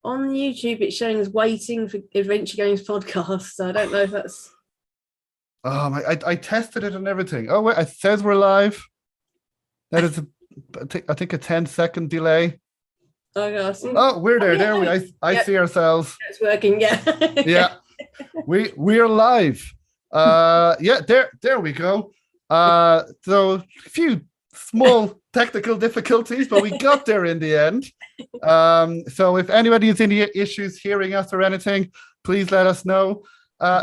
On YouTube, it's showing us waiting for Adventure Games podcast. So I don't know if that's. Oh my! I tested it and everything. Oh wait, it says we're live. That is, I think a 10-second delay. Oh, gosh. Oh, we're there. Yeah, there we. I see ourselves. It's working. Yeah. Yeah, we're live. Yeah, there we go. So a few small technical difficulties, but we got there in the end. So if anybody has any issues hearing us or anything, please let us know.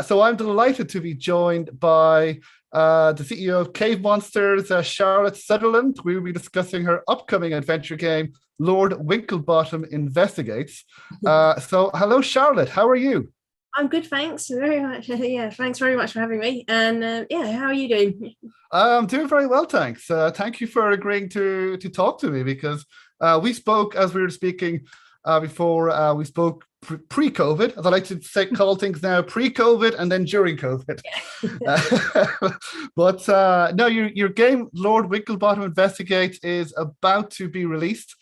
So I'm delighted to be joined by the CEO of Cave Monsters, Charlotte Sutherland. We will be discussing her upcoming adventure game, Lord Winklebottom Investigates. So hello, Charlotte. How are you? I'm good, thanks very much. Yeah, thanks very much for having me. And yeah, how are you doing? I'm doing very well, thanks. Thank you for agreeing to talk to me, because we spoke as we were speaking before. We spoke pre-COVID, as I like to say, call things now, pre-COVID and then during COVID. Yeah. But no, your game, Lord Winklebottom Investigates, is about to be released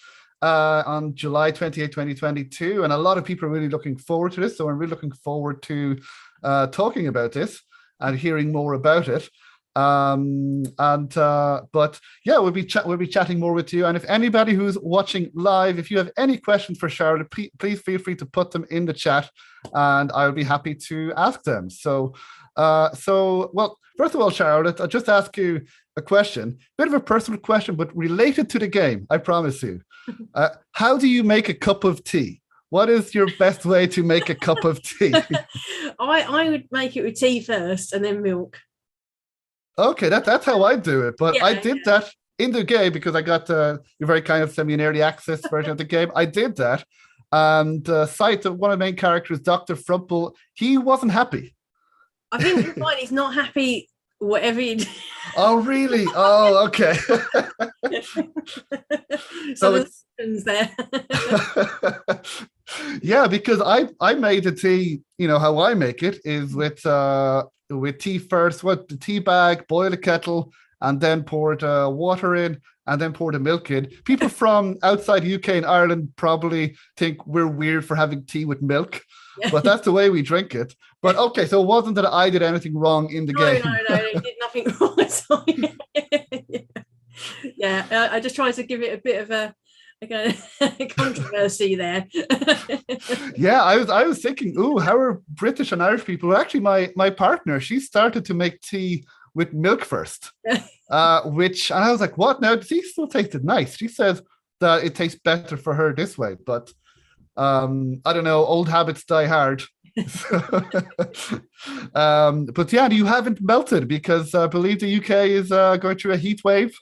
on July 28, 2022. And a lot of people are really looking forward to this. So I'm really looking forward to talking about this and hearing more about it. But yeah, we'll be chatting more with you. And if anybody who's watching live, if you have any questions for Charlotte, please feel free to put them in the chat, and I'll be happy to ask them. So well, first of all, Charlotte, I'll just ask you a question, bit of a personal question, but related to the game, I promise you. How do you make a cup of tea? What is your best way to make a cup of tea? I would make it with tea first and then milk. Okay, that's how I do it. But yeah, I did that in the game because I got you're very kind of semi an early access version of the game. I did that, and Sight, one of the main characters, Dr. Frumple, he wasn't happy. I think you'll find he's not happy whatever you do. Oh, really? Oh, okay. So there's there. Yeah, because I made the tea. You know how I make it is with tea first. What the tea bag, boil the kettle, and then pour the water in, and then pour the milk in. People from outside UK and Ireland probably think we're weird for having tea with milk, but that's the way we drink it. But okay, so it wasn't that I did anything wrong in the game. No, you did nothing wrong. So, yeah, I just tried to give it a bit of a controversy there. Yeah, I was thinking, ooh, how are British and Irish people? Well, actually, my partner, she started to make tea with milk first, and I was like, what? Now the tea still tasted nice. She says that it tastes better for her this way, but I don't know, old habits die hard. But yeah, you haven't melted because I believe the UK is going through a heat wave.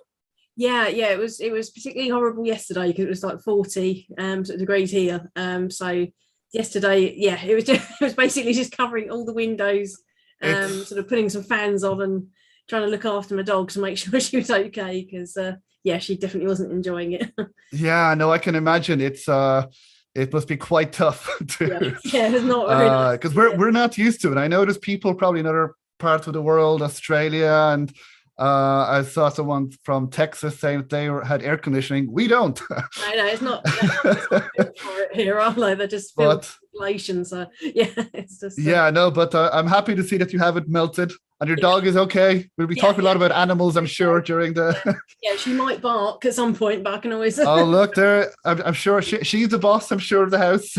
Yeah, it was particularly horrible yesterday because it was like 40 degrees here. So yesterday, yeah, it was basically just covering all the windows, sort of putting some fans on and trying to look after my dog to make sure she was okay, because yeah, she definitely wasn't enjoying it. Yeah, no, I can imagine it must be quite tough to, yeah, it's not very nice because we're not used to it. I know there's people probably in other parts of the world, Australia, and I saw someone from Texas saying that they had air conditioning. We don't. No, it's not. For it here, are they? They're just filled population. So yeah, it's just. Yeah, no, but I'm happy to see that you haven't melted and your dog is okay. We'll be talking a lot about animals, I'm sure, during the. Yeah, she might bark at some point, but I can always. Oh, look there! I'm sure she's the boss. I'm sure of the house.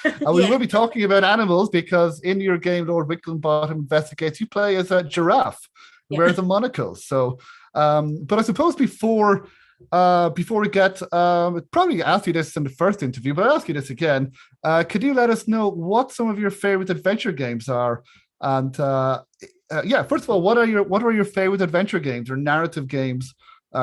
And we will be talking about animals because in your game, Lord Winklebottom Investigates, you play as a giraffe. Wears a monocle. So, but I suppose before we get, probably asked you this in the first interview, but I'll ask you this again. Could you let us know what some of your favorite adventure games are? And yeah, first of all, what are your favorite adventure games or narrative games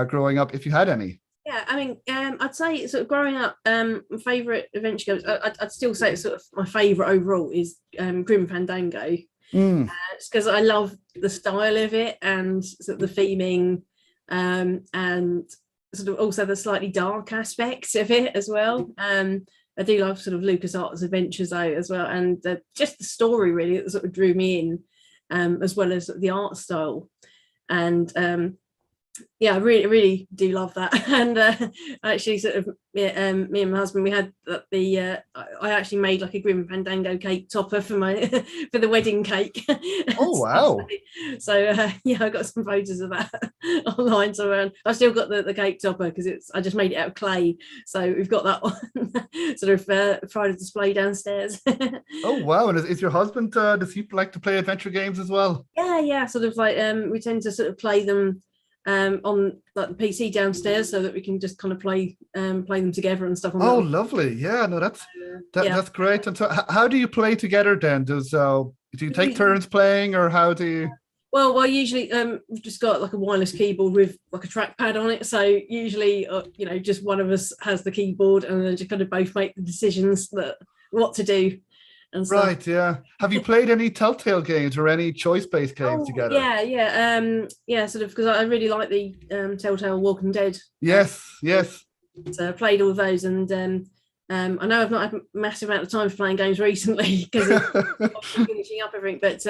growing up, if you had any? Yeah, I mean, I'd say sort of growing up, my favorite adventure games. I'd still say sort of my favorite overall is Grim Fandango. It's because I love the style of it and sort of the theming, and sort of also the slightly dark aspects of it as well. I do love sort of LucasArts Adventures out as well, and just the story really that sort of drew me in, as well as the art style. And yeah, I really do love that. And actually, sort of, yeah, me and my husband, we had I actually made like a Grim Fandango cake topper for my for the wedding cake. Oh wow! So yeah, I got some photos of that online. So I've still got the cake topper because I just made it out of clay. So we've got that one sort of pride of display downstairs. Oh wow! And is your husband does he like to play adventure games as well? Yeah, sort of like we tend to sort of play them on like the PC downstairs so that we can just kind of play them together and stuff. Oh, lovely! Yeah, no, that's great. And so, how do you play together then? Do you take turns playing, or how do you? Well, usually we've just got like a wireless keyboard with like a trackpad on it. So usually, just one of us has the keyboard, and then just kind of both make the decisions that what to do. And stuff. Right, yeah. Have you played any Telltale games or any choice-based games together? Yeah. Sort of because I really like the Telltale Walking Dead. Yes. So I played all of those, and I know I've not had a massive amount of time for playing games recently because of finishing up everything. But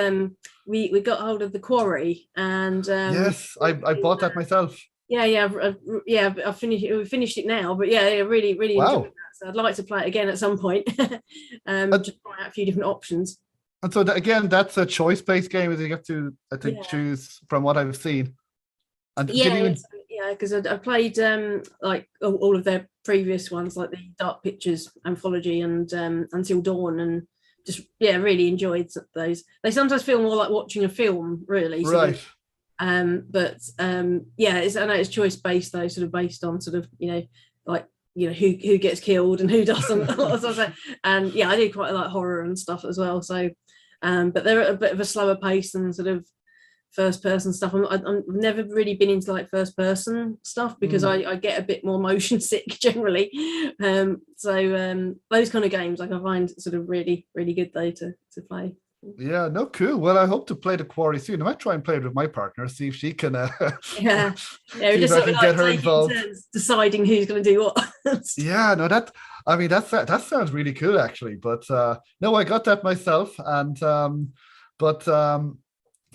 we got hold of The Quarry, and yes, I bought that myself. I've finished it now. But yeah, really enjoyed that. So I'd like to play it again at some point. Just try out a few different options. And so again, that's a choice-based game. Is you have to, I think, choose from what I've seen. And because I played like all of their previous ones, like the Dark Pictures anthology and Until Dawn, and just really enjoyed those. They sometimes feel more like watching a film, really. Right. I know it's choice based though, sort of based on sort of who gets killed and who doesn't. And I do quite like horror and stuff as well. So, but they're at a bit of a slower pace than sort of first person stuff. I've never really been into like first person stuff because I get a bit more motion sick generally. So those kind of games like I find sort of really good though to play. Yeah, no, cool. Well, I hope to play The Quarry soon. I might try and play it with my partner, see if she can. We're just sort of get her involved, deciding who's going to do what. Yeah, no, that sounds really cool actually. But no, I got that myself, and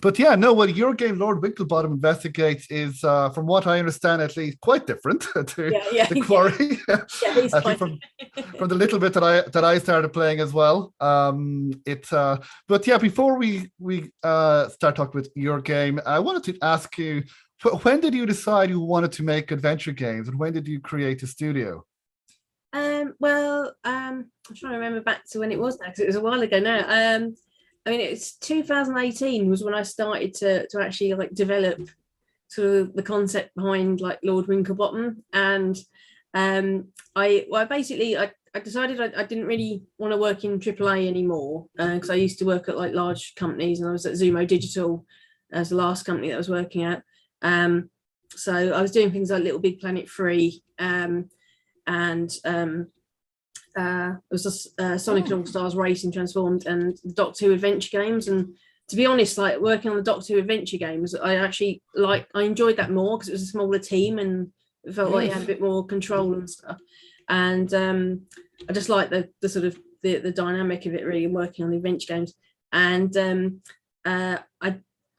but yeah, no, well, your game, Lord Winklebottom Investigates, is, from what I understand, at least, quite different to The Quarry. I think from the little bit that I started playing as well. But yeah, before we start talking with your game, I wanted to ask you, when did you decide you wanted to make adventure games, and when did you create a studio? I'm trying to remember back to when it was now, because it was a while ago now. I mean, it's 2018 was when I started to actually like develop sort of the concept behind like Lord Winklebottom, and I decided I didn't really want to work in AAA anymore because I used to work at like large companies, and I was at Zumo Digital as the last company that I was working at. So I was doing things like Little Big Planet 3, and it was just Sonic and All Stars Racing Transformed and the Doctor Who Adventure games. And to be honest, like working on the Doctor Who Adventure games, I enjoyed that more because it was a smaller team and it felt like you had a bit more control and stuff. And I just like the sort of the dynamic of it really, and working on the adventure games. And I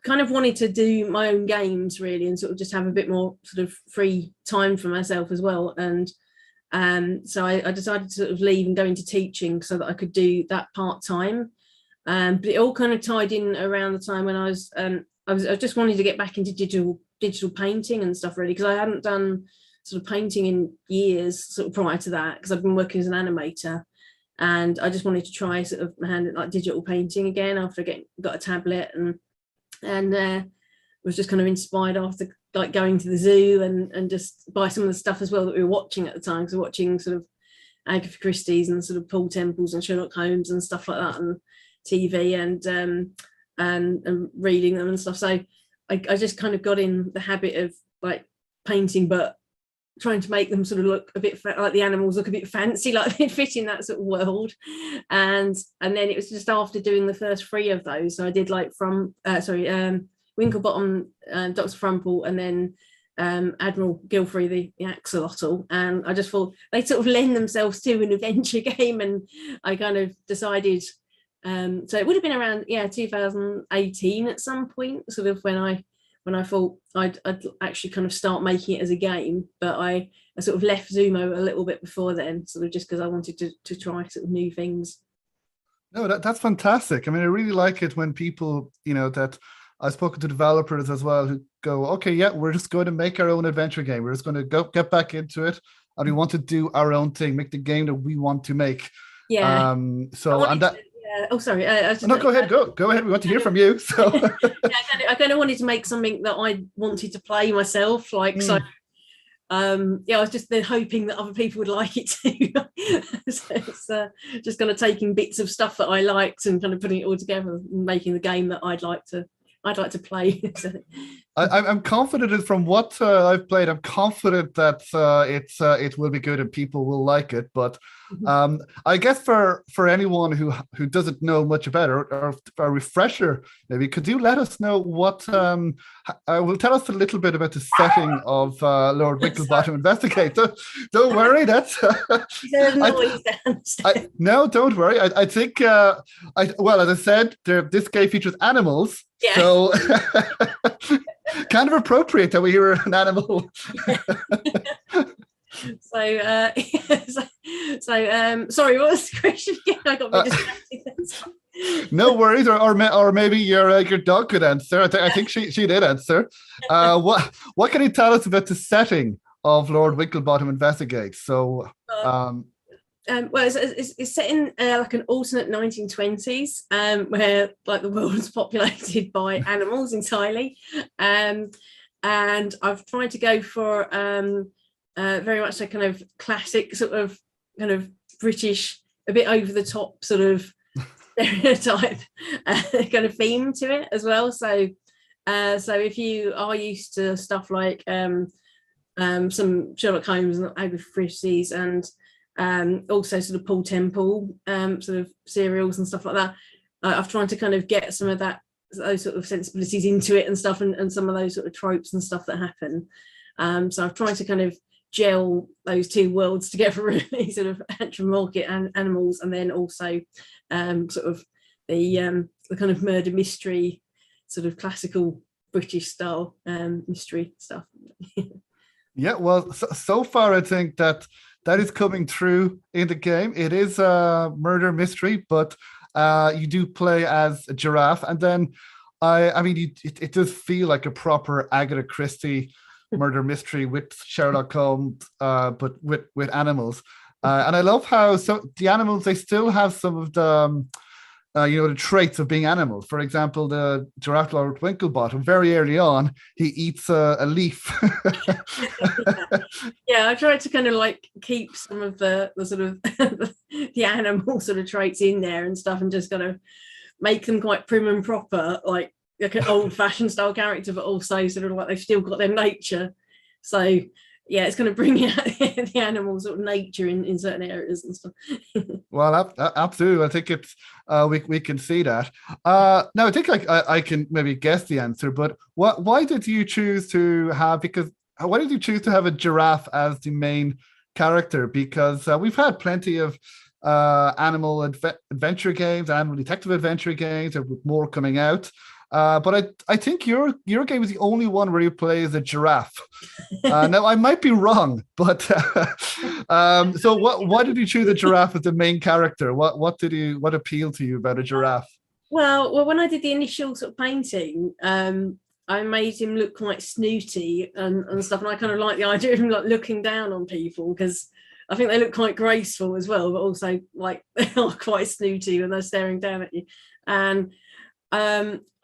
kind of wanted to do my own games really, and sort of just have a bit more sort of free time for myself as well. And so I decided to sort of leave and go into teaching so that I could do that part-time. But it all kind of tied in around the time when I was just wanting to get back into digital painting and stuff really, because I hadn't done sort of painting in years sort of prior to that, because I've been working as an animator, and I just wanted to try sort of hand like digital painting again after I got a tablet, and was just kind of inspired after like going to the zoo and just buy some of the stuff as well that we were watching at the time. So watching sort of Agatha Christie's and sort of Paul Temples and Sherlock Holmes and stuff like that on TV, and reading them and stuff. So I just kind of got in the habit of like painting, but trying to make them sort of look a bit like the animals look a bit fancy, like they fit in that sort of world. And then it was just after doing the first 3 of those, so I did like Winklebottom, Dr. Frumple, and then Admiral Gilfrey, the axolotl. And I just thought they sort of lend themselves to an adventure game, and I kind of decided, so it would have been around 2018 at some point, sort of when I when I thought I'd actually kind of start making it as a game, but I sort of left Zumo a little bit before then, sort of just because I wanted to try sort of new things. No, that's fantastic. I mean, I really like it when people, that I've spoken to developers as well who go, okay, yeah, we're just going to make our own adventure game. We're just going to get back into it, and we want to do our own thing, make the game that we want to make. Yeah. Oh, sorry. No, go ahead. Go ahead. We want to hear from you. So I kind of wanted to make something that I wanted to play myself, so. I was just then hoping that other people would like it too. So it's just kind of taking bits of stuff that I liked and kind of putting it all together and making the game that I'd like to play. I'm confident from what I've played. I'm confident that it will be good and people will like it. But I guess for anyone who doesn't know much about it, or a refresher, maybe could you let us know what will tell us a little bit about the setting of Lord Winklebottom Investigates. Don't worry, that's no, don't worry. I think as I said, this game features animals. Yeah. So kind of appropriate that we hear an animal. Sorry, what was the question again? I got me distracted. No worries, or maybe your dog could answer. I think she did answer. What can you tell us about the setting of Lord Winklebottom Investigates? So it's set in like an alternate 1920s, where like the world is populated by animals entirely, and I've tried to go for very much a kind of classic sort of kind of British, a bit over the top sort of stereotype kind of theme to it as well. So if you are used to stuff like some Sherlock Holmes and Agatha Christie's and also sort of Paul Temple sort of serials and stuff like that, I've tried to kind of get some of those sort of sensibilities into it and stuff, and some of those sort of tropes and stuff that happen. So I've tried to kind of gel those two worlds together, really, sort of anthropomorphic animals, and then also sort of the kind of murder mystery, sort of classical British style mystery stuff. Yeah, well, so far I think that is coming through in the game. It is a murder mystery, but you do play as a giraffe, and then I mean, it does feel like a proper Agatha Christie murder mystery with Sherlock Holmes, but with animals. And I love how the animals, they still have some of the the traits of being animals. For example, the giraffe Lord Winklebottom, very early on, he eats a leaf. Yeah, I tried to kind of like keep some of the sort of the animal sort of traits in there and stuff, and just kind of make them quite prim and proper, like an old-fashioned style character, but also sort of like they've still got their nature. So yeah, it's going to bring out the animal sort of nature in certain areas and stuff. Well, absolutely. I think it's we can see that. Now, I think I can maybe guess the answer, but why did you choose to have? Because why did you choose to have a giraffe as the main character? Because we've had plenty of animal adventure games, animal detective adventure games, with more coming out. But I think your game is the only one where you play as a giraffe. Now I might be wrong, but so why did you choose a giraffe as the main character? What appealed to you about a giraffe? Well, when I did the initial sort of painting, I made him look quite snooty and stuff, and I kind of like the idea of him like looking down on people, because I think they look quite graceful as well, but also like they are quite snooty when they're staring down at you. And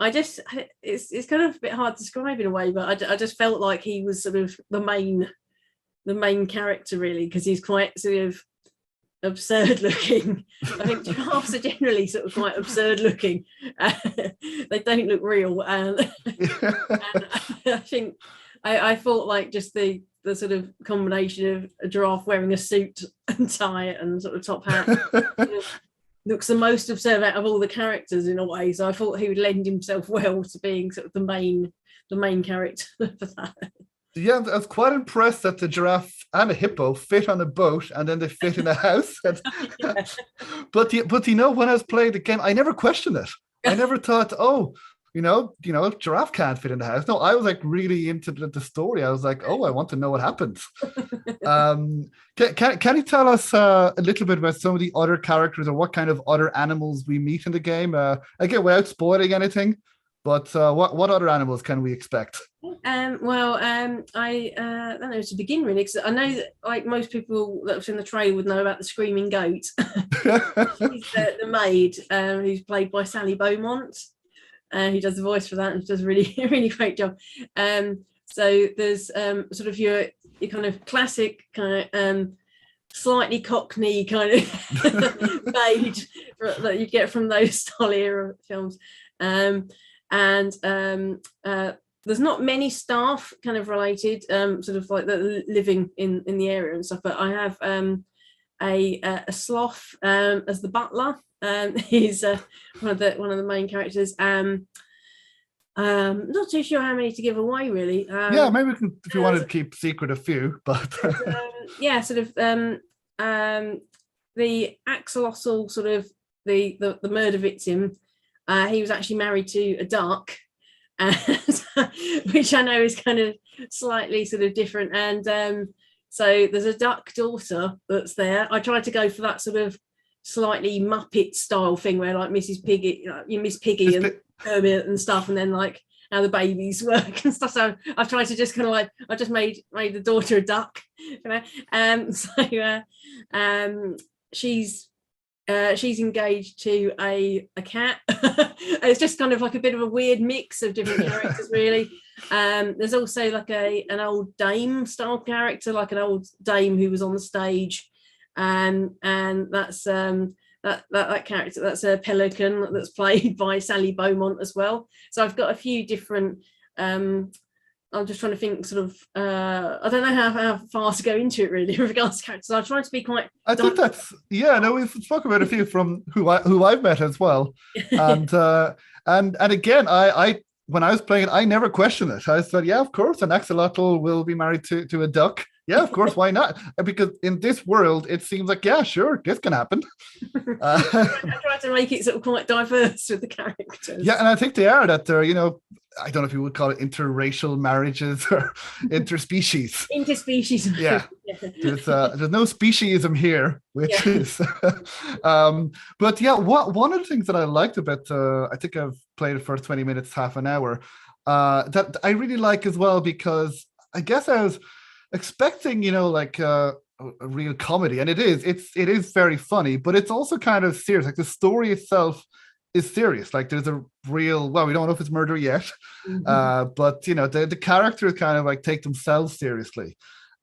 it's kind of a bit hard to describe in a way, but I just felt like he was sort of the main character, really, because he's quite sort of absurd looking. I think giraffes are generally sort of quite absurd looking. They don't look real, and I think I thought like just the sort of combination of a giraffe wearing a suit and tie and sort of top hat sort of looks the most absurd out of all the characters in a way. So I thought he would lend himself well to being sort of the main character for that. Yeah, I was quite impressed that the giraffe and a hippo fit on a boat and then they fit in a house. But when I was playing the game, I never questioned it. I never thought, Giraffe can't fit in the house. No, I was like really into the story. I was like, oh, I want to know what happens. Can you tell us a little bit about some of the other characters or what kind of other animals we meet in the game? Again, without spoiling anything, but what other animals can we expect? I don't know to begin really, because I know that like most people that have seen the trailer would know about the screaming goat. She's the maid, who's played by Sally Beaumont, who does the voice for that and does a really really great job. So there's sort of your kind of classic kind of slightly cockney kind of maid that you get from those style era films. There's not many staff kind of related, sort of like that living in the area and stuff. But I have a sloth as the butler. He's one of the main characters. Not too sure how many to give away, really. Yeah, maybe we can, if you wanted to keep secret a few, but yeah, sort of the axolotl, sort of the murder victim. He was actually married to a duck, which I know is kind of slightly sort of different. And so there's a duck daughter that's there. I tried to go for that sort of slightly Muppet style thing where like Mrs. Piggy, Miss Piggy and Kermit and stuff, and then like how the babies work and stuff. So I've tried to just kind of like, I just made the daughter a duck, she's engaged to a cat. It's just kind of like a bit of a weird mix of different characters, really. There's also like an old dame style character, like an old dame who was on the stage, and that's that character, that's a pelican that's played by Sally Beaumont as well. So I've got a few different. I'm just trying to think sort of, I don't know how far to go into it really with regards to characters. I try to be quite. I think that's, we've spoken about a few from who I've met as well. And again, I when I was playing it, I never questioned it. I said, yeah, of course, an axolotl will be married to a duck. Yeah, of course, why not? Because in this world, it seems like, yeah, sure, this can happen. I try to make it sort of quite diverse with the characters. Yeah, and I think they are, that they're, I don't know if you would call it interracial marriages or interspecies. Interspecies. Yeah. There's no speciesism here, which is. But yeah, one of the things that I liked about, I think I've played it for 20 minutes, half an hour, that I really like as well, because I guess I was expecting, like a real comedy, and it is very funny, but it's also kind of serious. Like the story itself is serious. Like there's a real, well, we don't know if it's murder yet, but the characters kind of like take themselves seriously.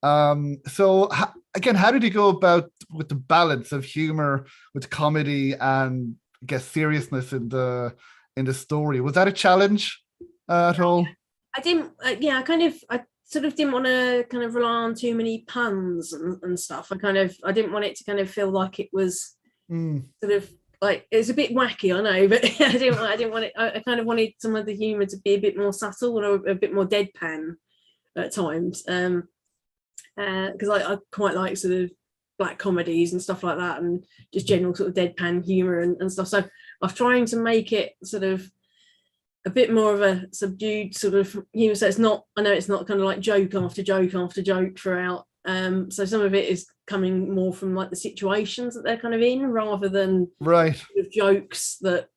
So again, how did you go about with the balance of humor with comedy and I guess seriousness in the story? Was that a challenge at all? I didn't. I sort of didn't want to kind of rely on too many puns and stuff. I didn't want it to kind of feel like it was sort of like, it's a bit wacky, I know, but I didn't want it. I kind of wanted some of the humor to be a bit more subtle or a bit more deadpan at times, because I quite like sort of black comedies and stuff like that, and just general sort of deadpan humor and stuff. So I'm trying to make it sort of a bit more of a subdued sort of humor. So it's not kind of like joke after joke after joke throughout. So some of it is coming more from like the situations that they're kind of in, rather than right sort of jokes that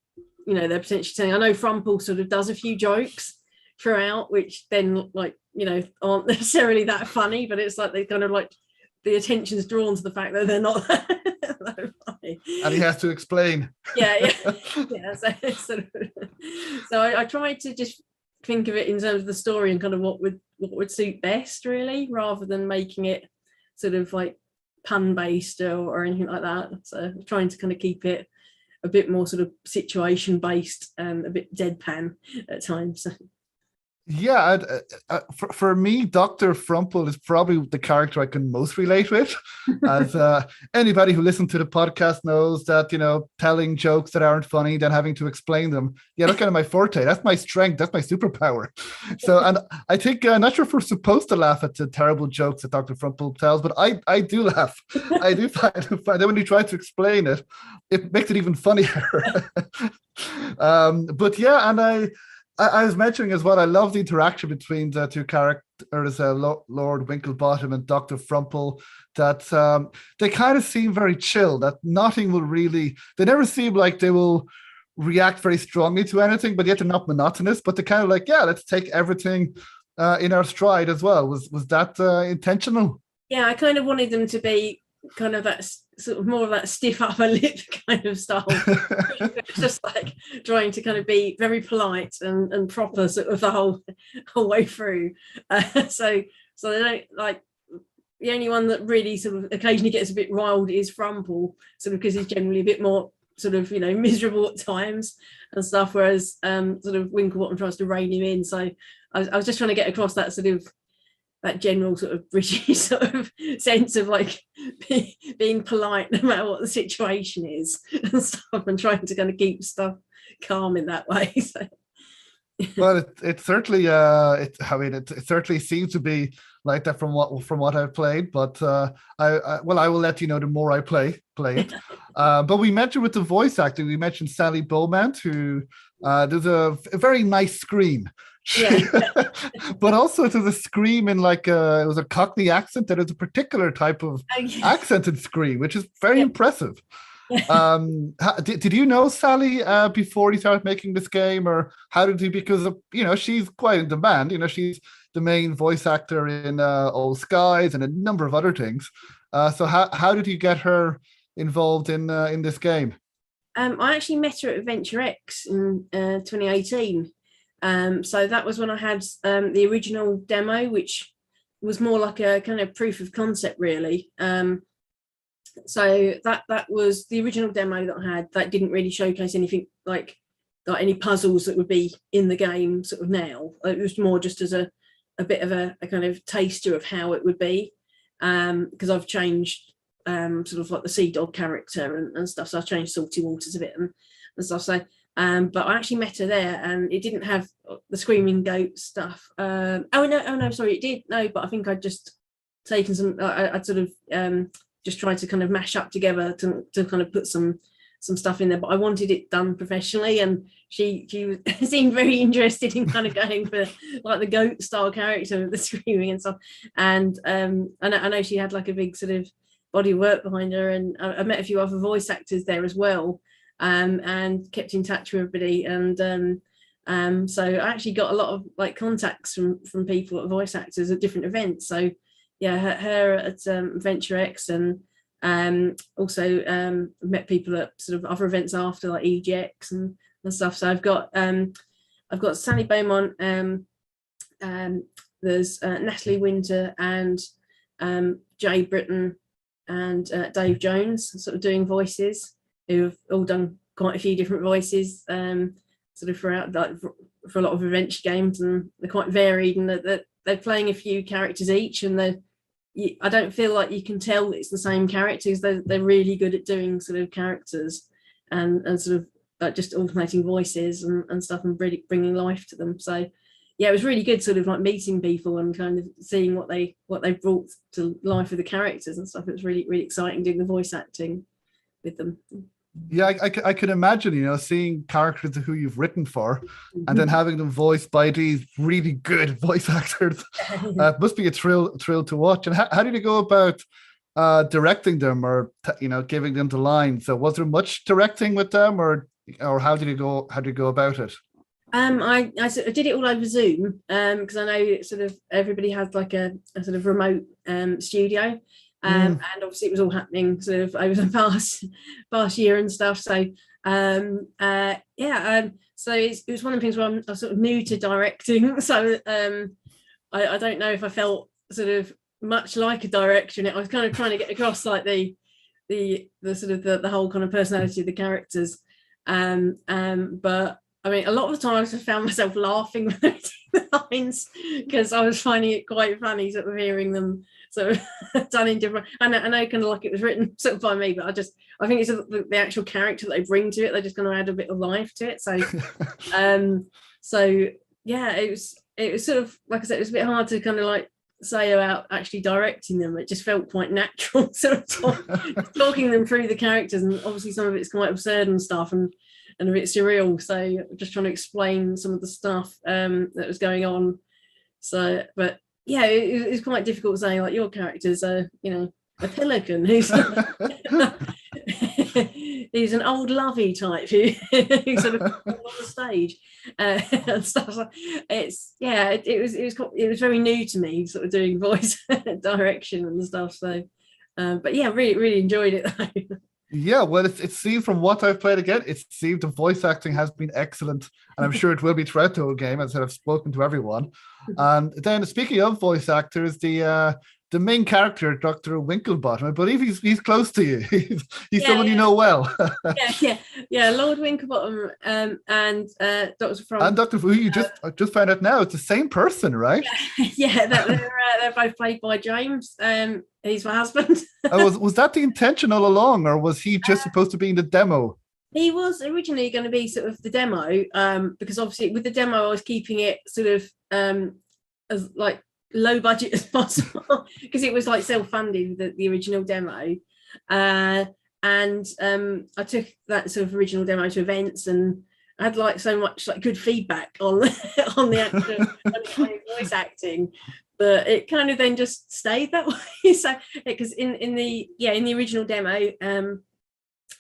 they're potentially telling. I know Frumple sort of does a few jokes throughout, which then like aren't necessarily that funny, but it's like they kind of like the attention's drawn to the fact that they're not that funny. And he has to explain. Yeah. So I tried to just think of it in terms of the story and kind of what would suit best, really, rather than making it sort of like pun based or anything like that. So trying to kind of keep it a bit more sort of situation based and a bit deadpan at times. Yeah, for me, Dr. Frumple is probably the character I can most relate with. As anybody who listens to the podcast knows that, telling jokes that aren't funny, then having to explain them. Yeah, that's kind of my forte. That's my strength. That's my superpower. So, and I think, I'm not sure if we're supposed to laugh at the terrible jokes that Dr. Frumple tells, but I do laugh. I do find it funny. Then when you try to explain it, it makes it even funnier. But yeah, and I was mentioning as well, I love the interaction between the two characters, Lord Winklebottom and Dr. Frumple, that they kind of seem very chill, that nothing will really, they never seem like they will react very strongly to anything, but yet they're not monotonous, but they're kind of like, yeah, let's take everything in our stride as well. Was that intentional? Yeah, I kind of wanted them to be kind of that sort of more of that stiff upper lip kind of style. It's just like trying to kind of be very polite and proper sort of the whole way through. So they don't like, the only one that really sort of occasionally gets a bit riled is Frumple, sort of because he's generally a bit more sort of, you know, miserable at times and stuff, whereas sort of Winklebottom tries to rein him in. So I was just trying to get across that sort of that general sort of British sort of sense of like being polite no matter what the situation is and stuff, and trying to kind of keep stuff calm in that way. So. Well, it certainly it certainly seems to be like that from what I've played, but I will let you know the more I play it. But we mentioned with the voice acting, we mentioned Sally Beaumont, who there's a very nice scream. Yeah. But also there's a scream in like it was a Cockney accent that is a particular type of accented scream, which is very impressive. Did you know Sally before you started making this game, or how did you? Because you know, she's quite in demand. You know, she's the main voice actor in Old Skies and a number of other things. So how did you get her involved in this game? I actually met her at Adventure X in 2018. So that was when I had the original demo, which was more like a kind of proof of concept, really. So that was the original demo that I had. That didn't really showcase anything like any puzzles that would be in the game sort of now. It was more just as a bit of a kind of taster of how it would be, because I've changed sort of like the Sea Dog character and stuff. So I've changed Salty Waters a bit and stuff. So but I actually met her there, and it didn't have the screaming goat stuff. Oh no, sorry, it did. No, but I think I'd just taken some. I'd sort of just tried to kind of mash up together to kind of put some stuff in there. But I wanted it done professionally, and she seemed very interested in kind of going for like the goat style character with the screaming and stuff. And I know she had like a big sort of body of work behind her, and I met a few other voice actors there as well. And kept in touch with everybody, and so I actually got a lot of like contacts from people, voice actors at different events. So yeah, her at Adventure X, and also met people at sort of other events after, like EGX and stuff. So I've got Sally Beaumont, there's Natalie Winter and Jay Britton and Dave Jones sort of doing voices, who've all done quite a few different voices sort of throughout, like, for a lot of adventure games, and they're quite varied, and they're playing a few characters each, and I don't feel like you can tell it's the same characters. They're really good at doing sort of characters and sort of like just alternating voices and stuff, and bringing life to them. So yeah, it was really good sort of like meeting people and kind of seeing what they brought to life with the characters and stuff. It was really, really exciting doing the voice acting with them. Yeah, I can imagine, you know, seeing characters who you've written for and then having them voiced by these really good voice actors. Must be a thrill to watch. And how did you go about directing them, or you know, giving them the lines? So was there much directing with them, or how did you go about it? I did it all over Zoom, because I know sort of everybody has like a sort of remote studio. And obviously it was all happening sort of over the past year and stuff. So so it was one of the things where I'm sort of new to directing. So I don't know if I felt sort of much like a director in it. I was kind of trying to get across like the sort of the whole kind of personality of the characters. But I mean, a lot of the times I found myself laughing when I did the lines, because I was finding it quite funny sort of hearing them sort of done in different. I know kind of like it was written sort of by me, but I think it's the actual character that they bring to it. They're just going to add a bit of life to it. So, so yeah, it was sort of, like I said, it was a bit hard to kind of like say about actually directing them. It just felt quite natural, sort of talking them through the characters, and obviously some of it's quite absurd and stuff, and and a bit surreal. So just trying to explain some of the stuff that was going on. So, but yeah, it's quite difficult saying like your character's a pelican who's he's an old lovey type who sort of on the stage and stuff. So it was very new to me, sort of doing voice direction and stuff. So, but yeah, really enjoyed it though. Yeah, well, it seems from what I've played again, it seems the voice acting has been excellent, and I'm sure it will be throughout the whole game, as I've spoken to everyone. And then, speaking of voice actors, the main character, Dr. Winklebottom, I believe he's close to you. He's someone you know well. yeah. Lord Winklebottom and Dr. Frog. And Dr. Who you just found out now, it's the same person, right? Yeah, they're both played by James. He's my husband. Was that the intention all along, or was he just supposed to be in the demo? He was originally going to be sort of the demo, because obviously with the demo I was keeping it sort of as like low budget as possible because it was like self-funded, the original demo, and I took that sort of original demo to events, and I had like so much like good feedback on on the actual voice acting, but it kind of then just stayed that way. So because in the original demo,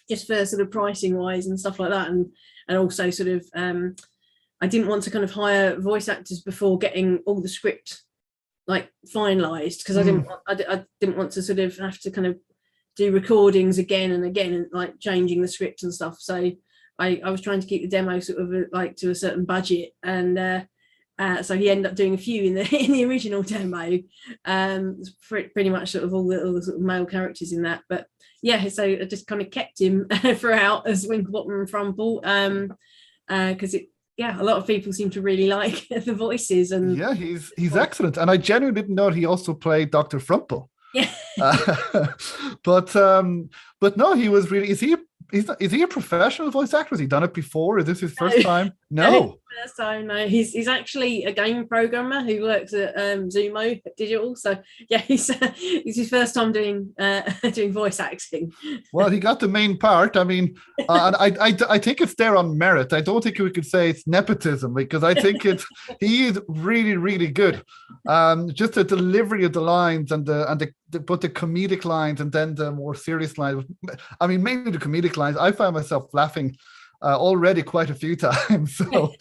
just for sort of pricing wise and stuff like that, and also sort of I didn't want to kind of hire voice actors before getting all the script like finalized, because I didn't want to sort of have to kind of do recordings again and again and like changing the script and stuff. So I was trying to keep the demo sort of like to a certain budget, and so he ended up doing a few in the original demo, pretty much sort of all the sort of male characters in that. But yeah, so I just kind of kept him throughout as Winklebottom and Frumple, because a lot of people seem to really like the voices. And yeah, he's excellent, and I genuinely didn't know he also played Dr. Frumple. Yeah, but no, he was really. Is he a professional voice actor? Has he done it before? Is this his first time? No. First time, no. He's actually a game programmer who works at Zumo Digital. So yeah, he's his first time doing voice acting. Well, he got the main part. I mean, and I think it's there on merit. I don't think we could say it's nepotism, because I think he is really, really good. Just the delivery of the lines and the comedic lines, and then the more serious lines. I mean, mainly the comedic lines. I found myself laughing already quite a few times. So,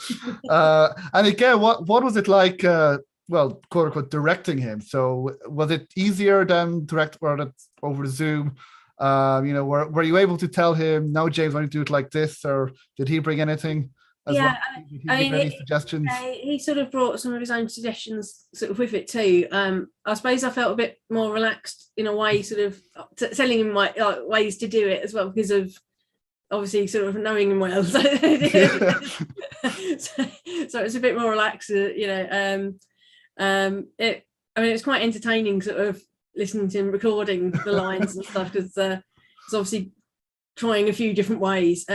and again, what was it like? Well, quote unquote, directing him. So, was it easier than over Zoom? Were you able to tell him, "No, James, I want to do it like this," or did he bring anything? Did he give any suggestions? He sort of brought some of his own suggestions sort of with it too. I suppose I felt a bit more relaxed in a way, sort of telling him my ways to do it as well, because of obviously sort of knowing him well. So it's a bit more relaxed, it's quite entertaining sort of listening to him recording the lines and stuff, because it's obviously trying a few different ways.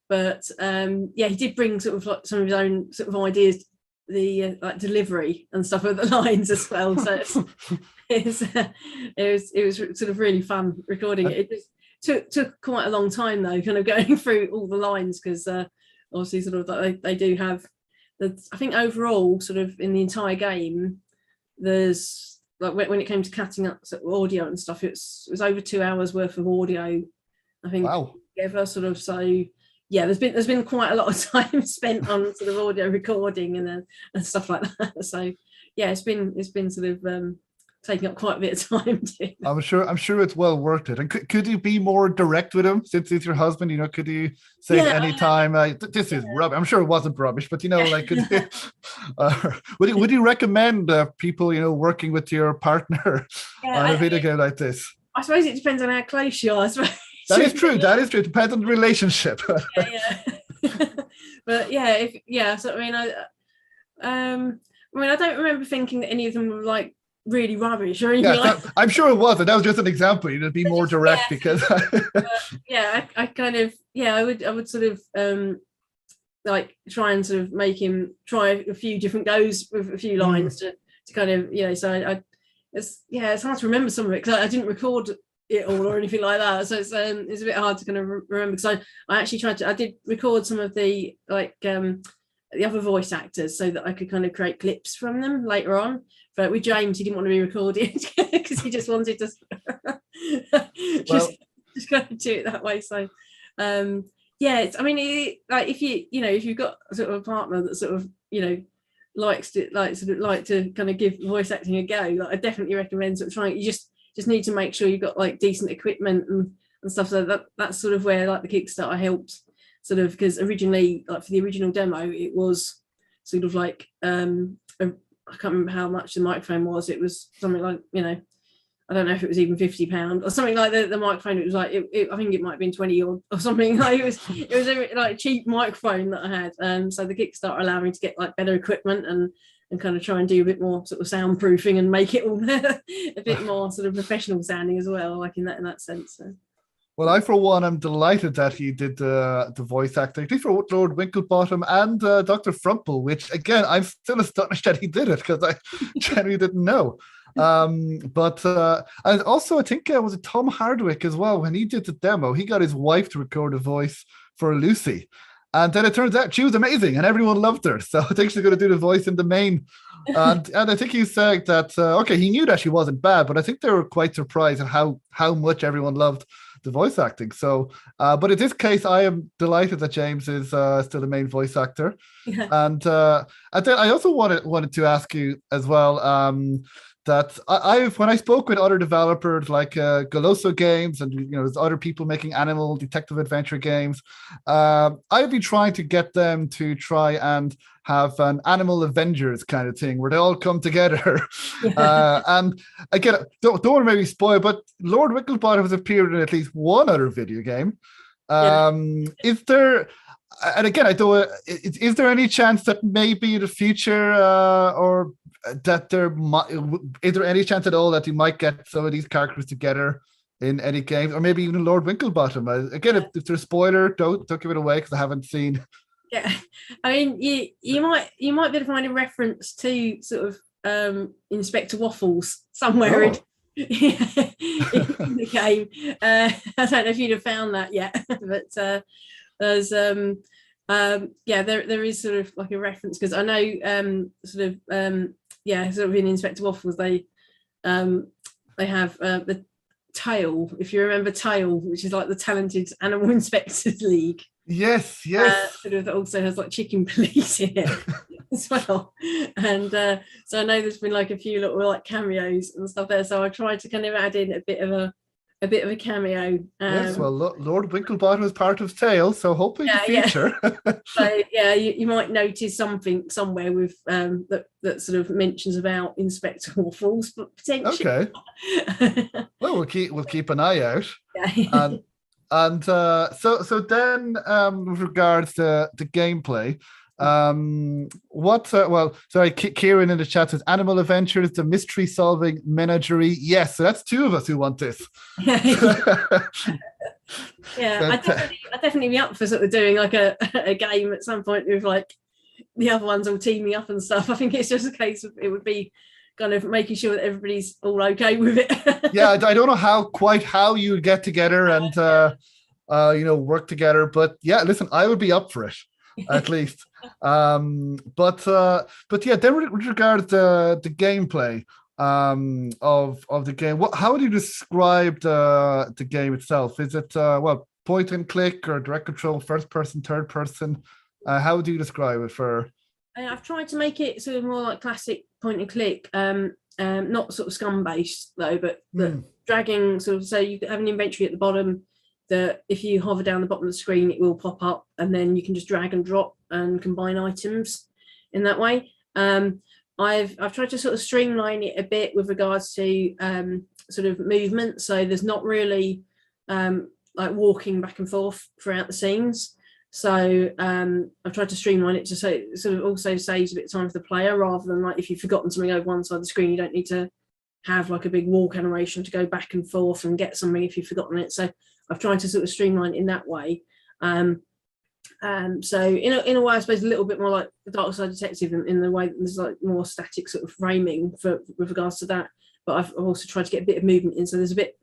But he did bring sort of like some of his own sort of ideas, the like delivery and stuff of the lines as well. So it was sort of really fun recording it. It just took quite a long time though, kind of going through all the lines, because obviously sort of they do have I think overall sort of in the entire game there's like when it came to cutting up sort of audio and stuff, it was over 2 hours worth of audio, I think. Wow. Together, sort of. So yeah, there's been quite a lot of time spent on sort of audio recording and stuff like that. So yeah, it's been sort of taking up quite a bit of time too. I'm sure it's well worth it. And could you be more direct with him, since he's your husband? Could you say at any time, this is rubbish? I'm sure it wasn't rubbish, but like, could you, would you recommend people working with your partner on a video game like this? I suppose it depends on how close you are. That is true. It depends on the relationship. But so I don't remember thinking that any of them were like really rubbish or anything. I'm sure it wasn't. That was just an example. You'd be more direct because I kind of I would sort of like try and sort of make him try a few different goes with a few lines to kind of so it's hard to remember some of it because I didn't record it all or anything like that. So it's a bit hard to kind of remember, because I actually I did record some of the the other voice actors so that I could kind of create clips from them later on. But with James, he didn't want to be recorded because he just wanted to just kind of do it that way. So it's, I mean, like if you've got sort of a partner that sort of likes to kind of give voice acting a go, like I definitely recommend sort of trying. You just need to make sure you've got like decent equipment and stuff. So that's sort of where like the Kickstarter helped, sort of, because originally, like for the original demo, it was sort of like I can't remember how much the microphone was. It was something like, I don't know if it was even £50 or something like the microphone. It was like I think it might have been 20 or something. Like it was a cheap microphone that I had. So the Kickstarter allowed me to get like better equipment and kind of try and do a bit more sort of soundproofing and make it all a bit more sort of professional sounding as well, like in that sense. So. Well, I, for one, am delighted that he did the voice acting, at least for Lord Winklebottom and Dr. Frumple, which, again, I'm still astonished that he did it, because I genuinely didn't know. But and also, I think was it Tom Hardwick as well, when he did the demo, he got his wife to record a voice for Lucy. And then it turns out she was amazing and everyone loved her. So I think she's going to do the voice in the main. And I think he said that, he knew that she wasn't bad, but I think they were quite surprised at how much everyone loved the voice acting. So, but in this case, I am delighted that James is still the main voice actor. Yeah. And then I also wanted to ask you as well, that when I spoke with other developers like Goloso Games and there's other people making animal detective adventure games, I've been trying to get them to try and have an Animal Avengers kind of thing where they all come together. Yeah. And again, don't want to maybe spoil, but Lord Wigglebottom has appeared in at least one other video game. Is there? And again, is there any chance that maybe in the future, or that is there any chance at all that you might get some of these characters together in any games, or maybe even Lord Winklebottom? Again, if there's a spoiler, don't give it away because I haven't seen. Yeah, I mean, you might be able to find a reference to sort of Inspector Waffles somewhere in the game. I don't know if you'd have found that yet, but there's there is sort of like a reference, because I know sort of in Inspector Waffles they have the Tail, if you remember Tail, which is like the Talented Animal Inspectors League. Yes. Sort of also has like chicken police in it as well, and so I know there's been like a few little like cameos and stuff there. So I tried to kind of add in a bit of a cameo. Yes, well, Lord Winklebottom is part of Tale, so hopefully in the future. So you might notice something somewhere with that sort of mentions about Inspector Waffles, but potentially. Okay. Well, we'll keep an eye out. Yeah. And so then with regards to the gameplay, Kieran in the chat says Animal Adventures, the mystery solving menagerie. Yes, so that's two of us who want this. I'd definitely be up for sort of doing like a game at some point with like the other ones all teaming up and stuff. I think it's just a case of it would be kind of making sure that everybody's all okay with it. Yeah, I don't know how you would get together and work together, but yeah, listen, I would be up for it at least. But then with regard to the gameplay of the game, how would you describe the game itself? Is it point and click or direct control, first person, third person? How would you describe it for? I've tried to make it sort of more like classic point and click, not sort of scum based though, but dragging sort of, so you have an inventory at the bottom that if you hover down the bottom of the screen, it will pop up, and then you can just drag and drop and combine items in that way. I've tried to sort of streamline it a bit with regards to sort of movement, so there's not really like walking back and forth throughout the scenes. So I've tried to streamline it to so it sort of also saves a bit of time for the player, rather than like if you've forgotten something over one side of the screen, you don't need to have like a big walk animation to go back and forth and get something if you've forgotten it. So I've tried to sort of streamline it in that way. So in a way, I suppose a little bit more like the Dark Side Detective in the way that there's like more static sort of framing with regards to that. But I've also tried to get a bit of movement in, so there's a bit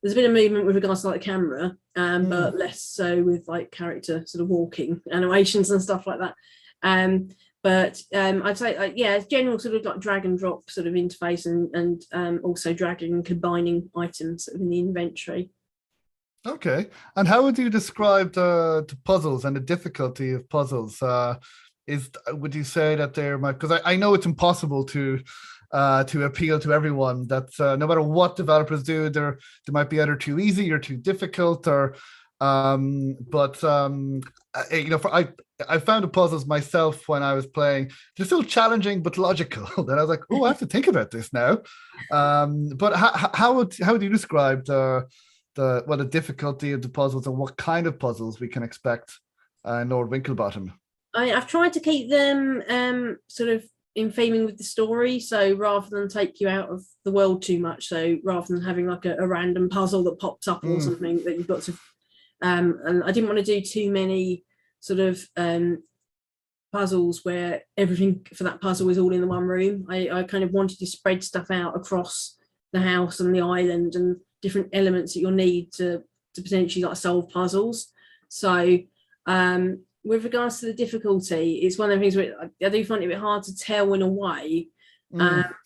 there's been a movement with regards to like the camera, but less so with like character sort of walking animations and stuff like that. But I'd say general sort of like drag and drop sort of interface, and also dragging and combining items sort of in the inventory. Okay. And how would you describe the puzzles and the difficulty of puzzles? Would you say that they're, because I know it's impossible to appeal to everyone, that no matter what developers do, they might be either too easy or too difficult, or I found the puzzles myself when I was playing. They're still challenging but logical. Then I was like, oh, I have to think about this now. But how would you describe the difficulty of the puzzles, and what kind of puzzles we can expect in Lord Winklebottom? I've tried to keep them sort of in theming with the story, so rather than take you out of the world too much, so rather than having like a random puzzle that pops up or something that you've got to and I didn't want to do too many sort of puzzles where everything for that puzzle is all in the one room. I kind of wanted to spread stuff out across the house and the island, and different elements that you'll need to potentially like solve puzzles. So with regards to the difficulty, it's one of the things where I do find it a bit hard to tell in a way,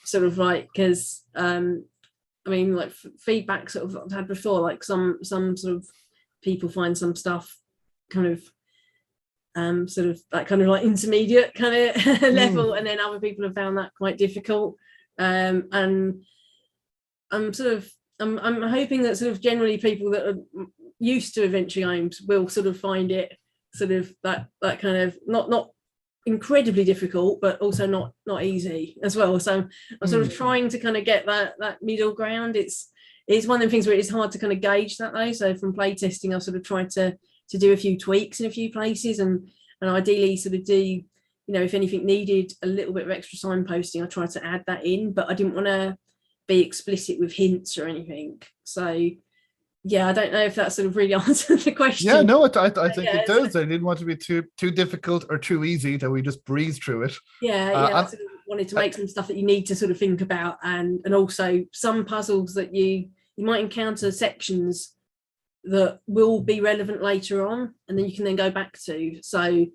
sort of like, because I mean, like feedback sort of I've had before, like some sort of people find some stuff kind of sort of that kind of like intermediate kind of level, and then other people have found that quite difficult, and I'm hoping that sort of generally people that are used to adventure games will sort of find it sort of that kind of not incredibly difficult, but also not easy as well. So I'm sort of trying to kind of get that middle ground. It's one of the things where it's hard to kind of gauge that though. So from playtesting, I've sort of tried to do a few tweaks in a few places, and ideally sort of do, you know, if anything needed a little bit of extra signposting, I try to add that in, but I didn't want to be explicit with hints or anything. So yeah, I don't know if that sort of really answered the question. Yeah, no, I think it does. I didn't want to be too difficult or too easy, that we just breeze through it. I sort of wanted to make some stuff that you need to sort of think about, and also some puzzles that you might encounter sections that will be relevant later on, and then you can then go back to. So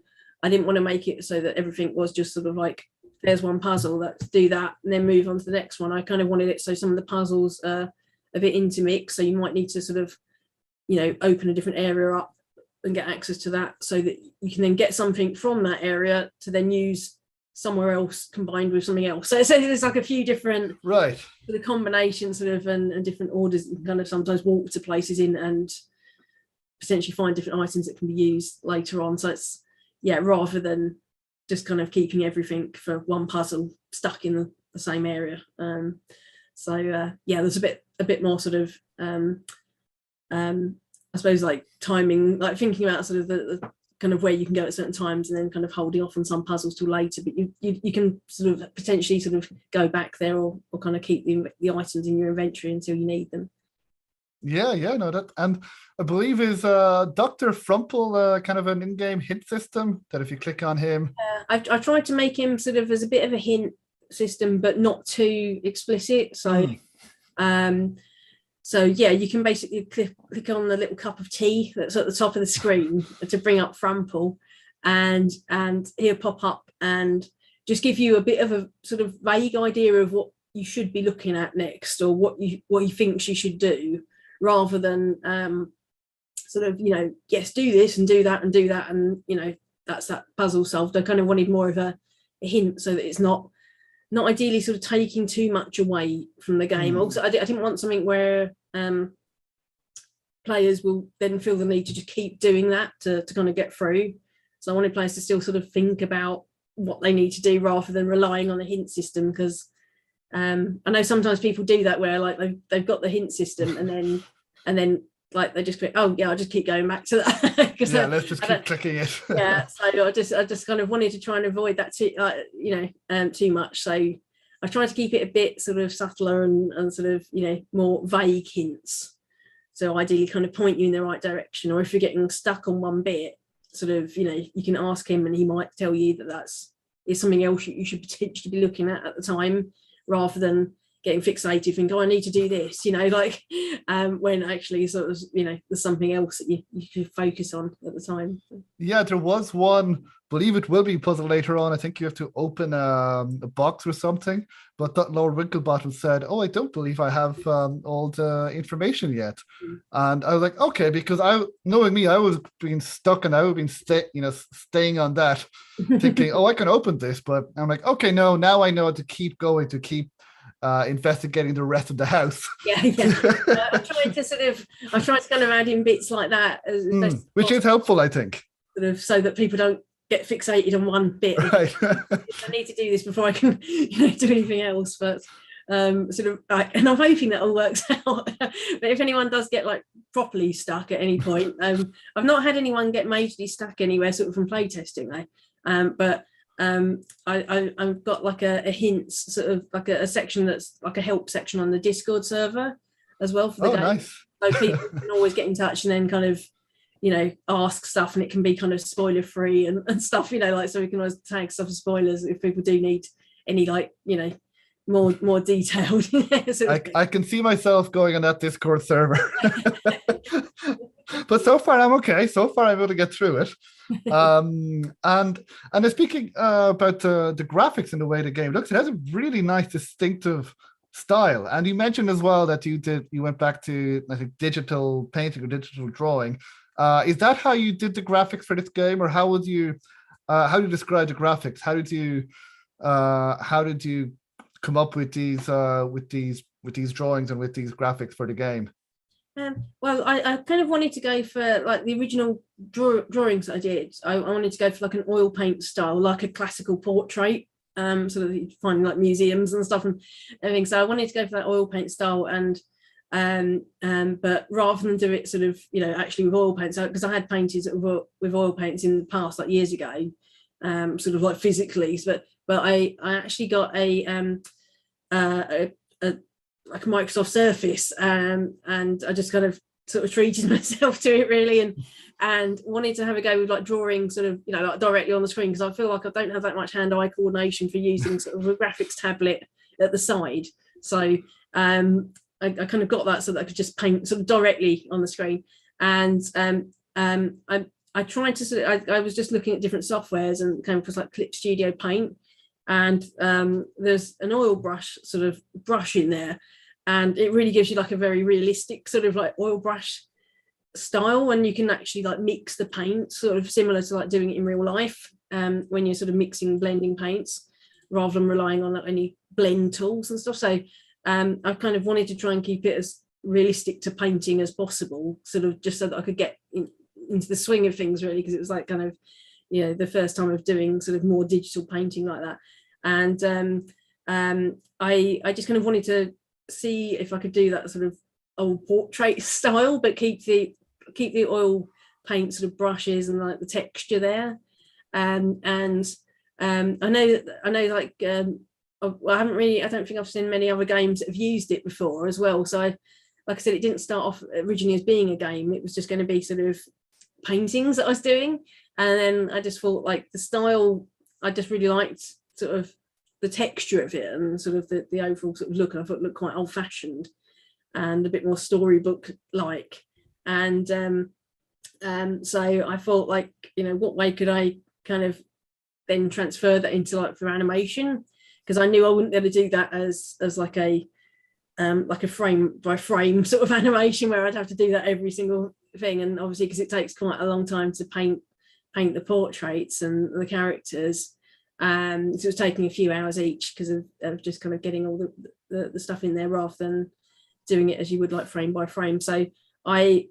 I didn't want to make it so that everything was just sort of like, there's one puzzle, let's do that and then move on to the next one. I kind of wanted it so some of the puzzles are a bit intermixed, so you might need to sort of, you know, open a different area up and get access to that, so that you can then get something from that area to then use somewhere else combined with something else. So there's like a few different the combinations sort of and different orders you can kind of sometimes walk to places in and potentially find different items that can be used later on. So it's rather than just kind of keeping everything for one puzzle stuck in the same area. There's a bit more sort of I suppose like timing, like thinking about sort of the kind of where you can go at certain times, and then kind of holding off on some puzzles till later, but you can sort of potentially sort of go back there, or kind of keep the items in your inventory until you need them. And I believe is Dr. Frumple kind of an in-game hint system that if you click on him, I've tried to make him sort of as a bit of a hint system, but not too explicit. So you can basically click on the little cup of tea that's at the top of the screen to bring up Frumple, and he'll pop up and just give you a bit of a sort of vague idea of what you should be looking at next, or what he thinks you should do, rather than sort of, you know, yes, do this and do that, and you know, that's that puzzle solved. I kind of wanted more of a hint, so that it's not ideally sort of taking too much away from the game. Also, I didn't want something where players will then feel the need to just keep doing that to kind of get through. So I wanted players to still sort of think about what they need to do rather than relying on the hint system, because I know sometimes people do that where like they've got the hint system and then like they just go, oh yeah, I'll just keep going back to that. Let's just keep clicking it. So I just kind of wanted to try and avoid that too much. So I tried to keep it a bit sort of subtler and sort of, you know, more vague hints. So ideally kind of point you in the right direction, or if you're getting stuck on one bit, sort of, you know, you can ask him and he might tell you that is something else you should potentially be looking at the time, rather than getting fixated, think, oh, I need to do this, like when actually sort of, there's something else that you could focus on at the time. Yeah, there was one, believe it will be puzzle later on. I think you have to open a box or something. But that Lord Winklebottom said, oh, I don't believe I have all the information yet. And I was like, okay, because knowing me, I was being stuck and I would been staying on that, thinking, oh, I can open this. But I'm like, okay, no, now I know to keep going, to keep investigating the rest of the house. Yeah. I'm trying to kind of add in bits like that, which is helpful, I think, sort of, so that people don't get fixated on one bit. Right. I need to do this before I can do anything else. But and I'm hoping that all works out. But if anyone does get like properly stuck at any point, I've not had anyone get majorly stuck anywhere sort of from playtesting though. But I've got like a hints, sort of like a section that's like a help section on the Discord server as well for the game. Nice. So people can always get in touch and then kind of, ask stuff, and it can be kind of spoiler free and stuff, like, so we can always tag stuff as spoilers if people do need any, like, more detailed. I can see myself going on that Discord server. But so far I'm okay. So far I'm able to get through it. And speaking about the graphics and the way the game looks, it has a really nice distinctive style. And you mentioned as well that you went back to, I think, digital painting or digital drawing. Is that how you did the graphics for this game, or how do you describe the graphics? How did you come up with these drawings and with these graphics for the game? Well, I kind of wanted to go for like the original drawings that I did. I wanted to go for like an oil paint style, like a classical portrait, so that you find like museums and stuff and everything. So I wanted to go for that oil paint style, and but rather than do it sort of, actually with oil paints, because I had painted with oil paints in the past, like years ago, sort of like physically, but I actually got a like a Microsoft Surface, and I just kind of sort of treated myself to it really, and wanted to have a go with like drawing sort of, like directly on the screen, because I feel like I don't have that much hand-eye coordination for using sort of a graphics tablet at the side. So I kind of got that so that I could just paint sort of directly on the screen. And I tried to sort of, I was just looking at different softwares and came across like Clip Studio Paint, and there's an oil brush sort of brush in there, and it really gives you like a very realistic sort of like oil brush style, and you can actually like mix the paint, sort of similar to like doing it in real life, when you're sort of mixing, blending paints rather than relying on like any blend tools and stuff. So I kind of wanted to try and keep it as realistic to painting as possible, sort of just so that I could get into the swing of things really, because it was like kind of, the first time of doing sort of more digital painting like that. And I just kind of wanted to see if I could do that sort of old portrait style, but keep the oil paint sort of brushes and like the texture there. And I know like I don't think I've seen many other games that have used it before as well. So like I said, it didn't start off originally as being a game. It was just going to be sort of paintings that I was doing. And then I just thought like the style, I just really liked sort of the texture of it and sort of the overall sort of look. I thought it looked quite old fashioned and a bit more storybook like. And so I thought like, what way could I kind of then transfer that into like for animation? Because I knew I wouldn't be able to do that as like a frame by frame sort of animation where I'd have to do that every single thing. And obviously because it takes quite a long time to paint the portraits and the characters, so it was taking a few hours each because of just kind of getting all the stuff in there rather than doing it as you would like frame by frame. So I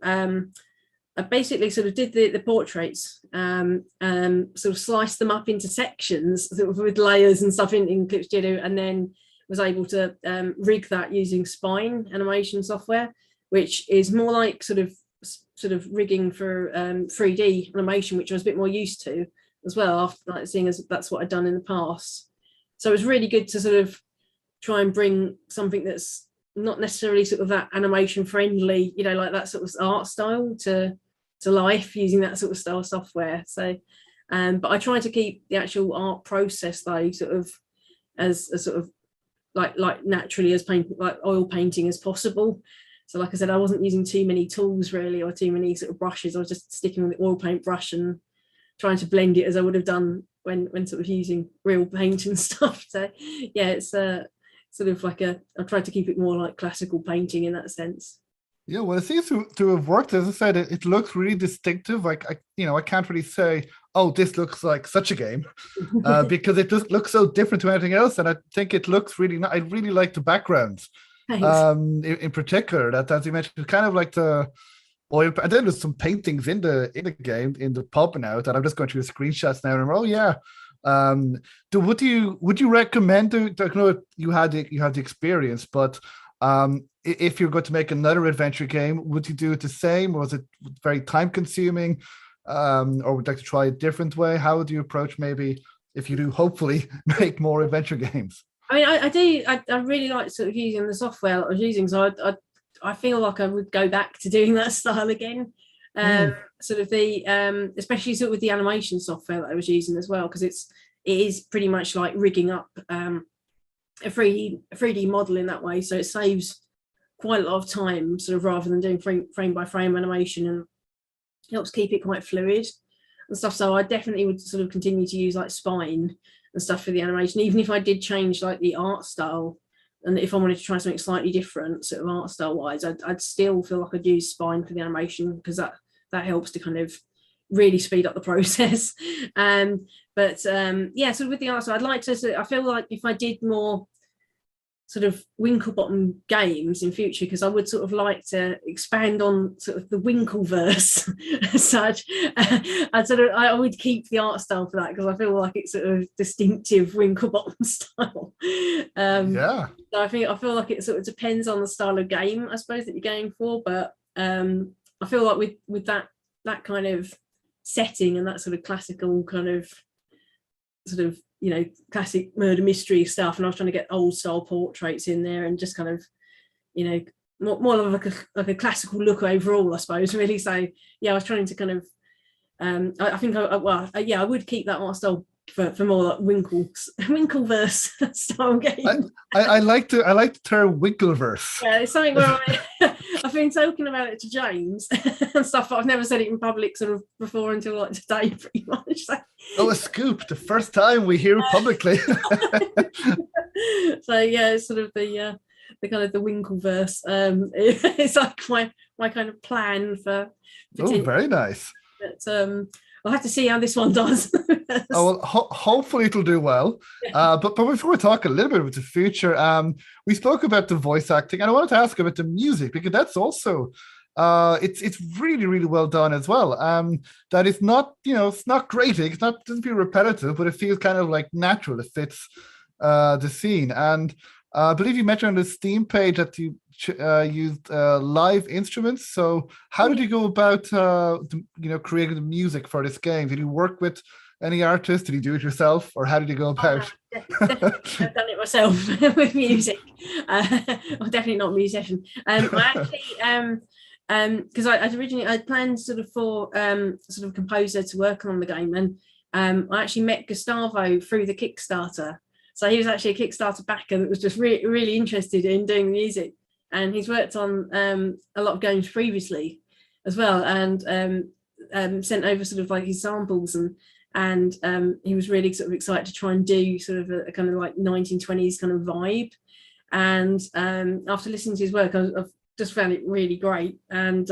basically sort of did the portraits, sort of sliced them up into sections sort of with layers and stuff in Clip Studio, and then was able to rig that using Spine animation software, which is more like sort of rigging for 3D animation, which I was a bit more used to as well, after like seeing as that's what I'd done in the past. So it was really good to sort of try and bring something that's not necessarily sort of that animation friendly, like that sort of art style to life using that sort of style software. So but I try to keep the actual art process though sort of as sort of like naturally as like oil painting as possible. So like I said, I wasn't using too many tools really, or too many sort of brushes. I was just sticking with the oil paint brush and trying to blend it as I would have done when sort of using real paint and stuff. So yeah, it's sort of like I tried to keep it more like classical painting in that sense. Yeah, well, it seems to have worked. As I said, it looks really distinctive. Like I can't really say, oh, this looks like such a game, because it just looks so different to anything else. And I think it looks really nice. I really like the backgrounds, in particular. That, as you mentioned, kind of like the oil. And then there's some paintings in the game, in the pub now, that I'm just going through the screenshots now. And I'm, oh yeah. Would you recommend? I know you had the experience, but if you're going to make another adventure game, would you do it the same, or was it very time consuming, or would you like to try a different way? How would you approach, maybe, if you do hopefully make more adventure games? I mean, I do. I really like sort of using the software that I was using, so I feel like I would go back to doing that style again. Sort of the especially sort of with the animation software that I was using as well, because it is pretty much like rigging up a 3D model in that way, so it saves quite a lot of time, sort of, rather than doing frame by frame animation, and helps keep it quite fluid and stuff. So I definitely would sort of continue to use like Spine and stuff for the animation, even if I did change like the art style, and if I wanted to try something slightly different sort of art style wise, I'd still feel like I'd use Spine for the animation, because that helps to kind of really speed up the process. But yeah, so with the art style, I'd like to, I feel like if I did more sort of Winklebottom games in future, because I would sort of like to expand on sort of the Winkleverse as such. I would keep the art style for that, because I feel like it's sort of distinctive Winklebottom style. Yeah. So I feel like it sort of depends on the style of game, I suppose, that you're going for. But I feel like with that kind of setting and that sort of classical kind of sort of, classic murder mystery stuff, and I was trying to get old style portraits in there, and just kind of, more of like a classical look overall, I suppose, really. So yeah, I was trying to kind of I think I would keep that art style for more like Winkleverse style game. I like the term Winkleverse. Yeah, it's something where I've been talking about it to James and stuff, but I've never said it in public sort of before until like today, pretty much. So. Oh, a scoop! The first time we hear it publicly. So yeah, it's sort of the kind of the Winkleverse. It's like my kind of plan for. Oh, very nice. But I'll have to see how this one does. Oh, well, hopefully it'll do well. But before we talk a little bit about the future, we spoke about the voice acting, and I wanted to ask about the music, because that's also it's really, really well done as well. That is not, it's not grating, doesn't feel repetitive, but it feels kind of like natural. It fits the scene. And I believe you mentioned on the Steam page that you used live instruments. So how did you go about creating the music for this game? Did you work with any artist? Did you do it yourself, or how did you go about? I've done it myself with music. I'm definitely not a musician. I actually because I planned sort of for sort of composer to work on the game, and I actually met Gustavo through the Kickstarter. So he was actually a Kickstarter backer that was just really interested in doing music, and he's worked on a lot of games previously as well, and sent over sort of like his samples, and he was really sort of excited to try and do sort of a kind of like 1920s kind of vibe. And after listening to his work, I've just found it really great, and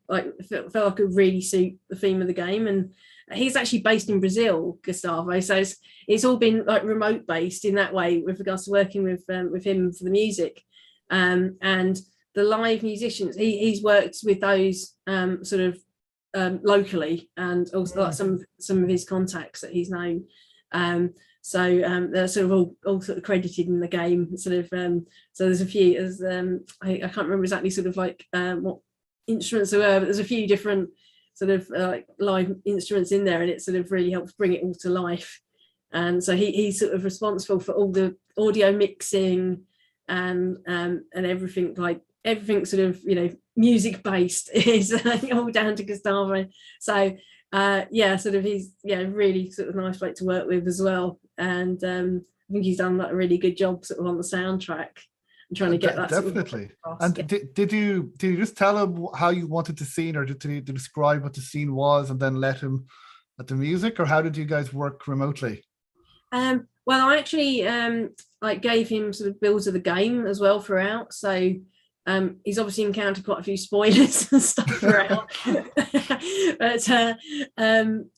like felt like it could really suit the theme of the game. And he's actually based in Brazil, Gustavo, so it's all been like remote based in that way with regards to working with him for the music, and the live musicians. He's worked with those sort of locally, and also like some of his contacts that he's known. So they're sort of all sort of credited in the game. Sort of so there's a few. I can't remember exactly sort of like what instruments there were, but there's a few different sort of live instruments in there, and it sort of really helps bring it all to life. And so he's sort of responsible for all the audio mixing and everything, like everything sort of music based is all down to Gustavo. So sort of he's really sort of nice bloke to work with as well. And think he's done like a really good job sort of on the soundtrack and trying to get that definitely. Sort of And yeah. did you just tell him how you wanted the scene, or did you describe what the scene was and then let him at the music, or how did you guys work remotely? Well, I actually like gave him sort of builds of the game as well throughout. So he's obviously encountered quite a few spoilers and stuff throughout. But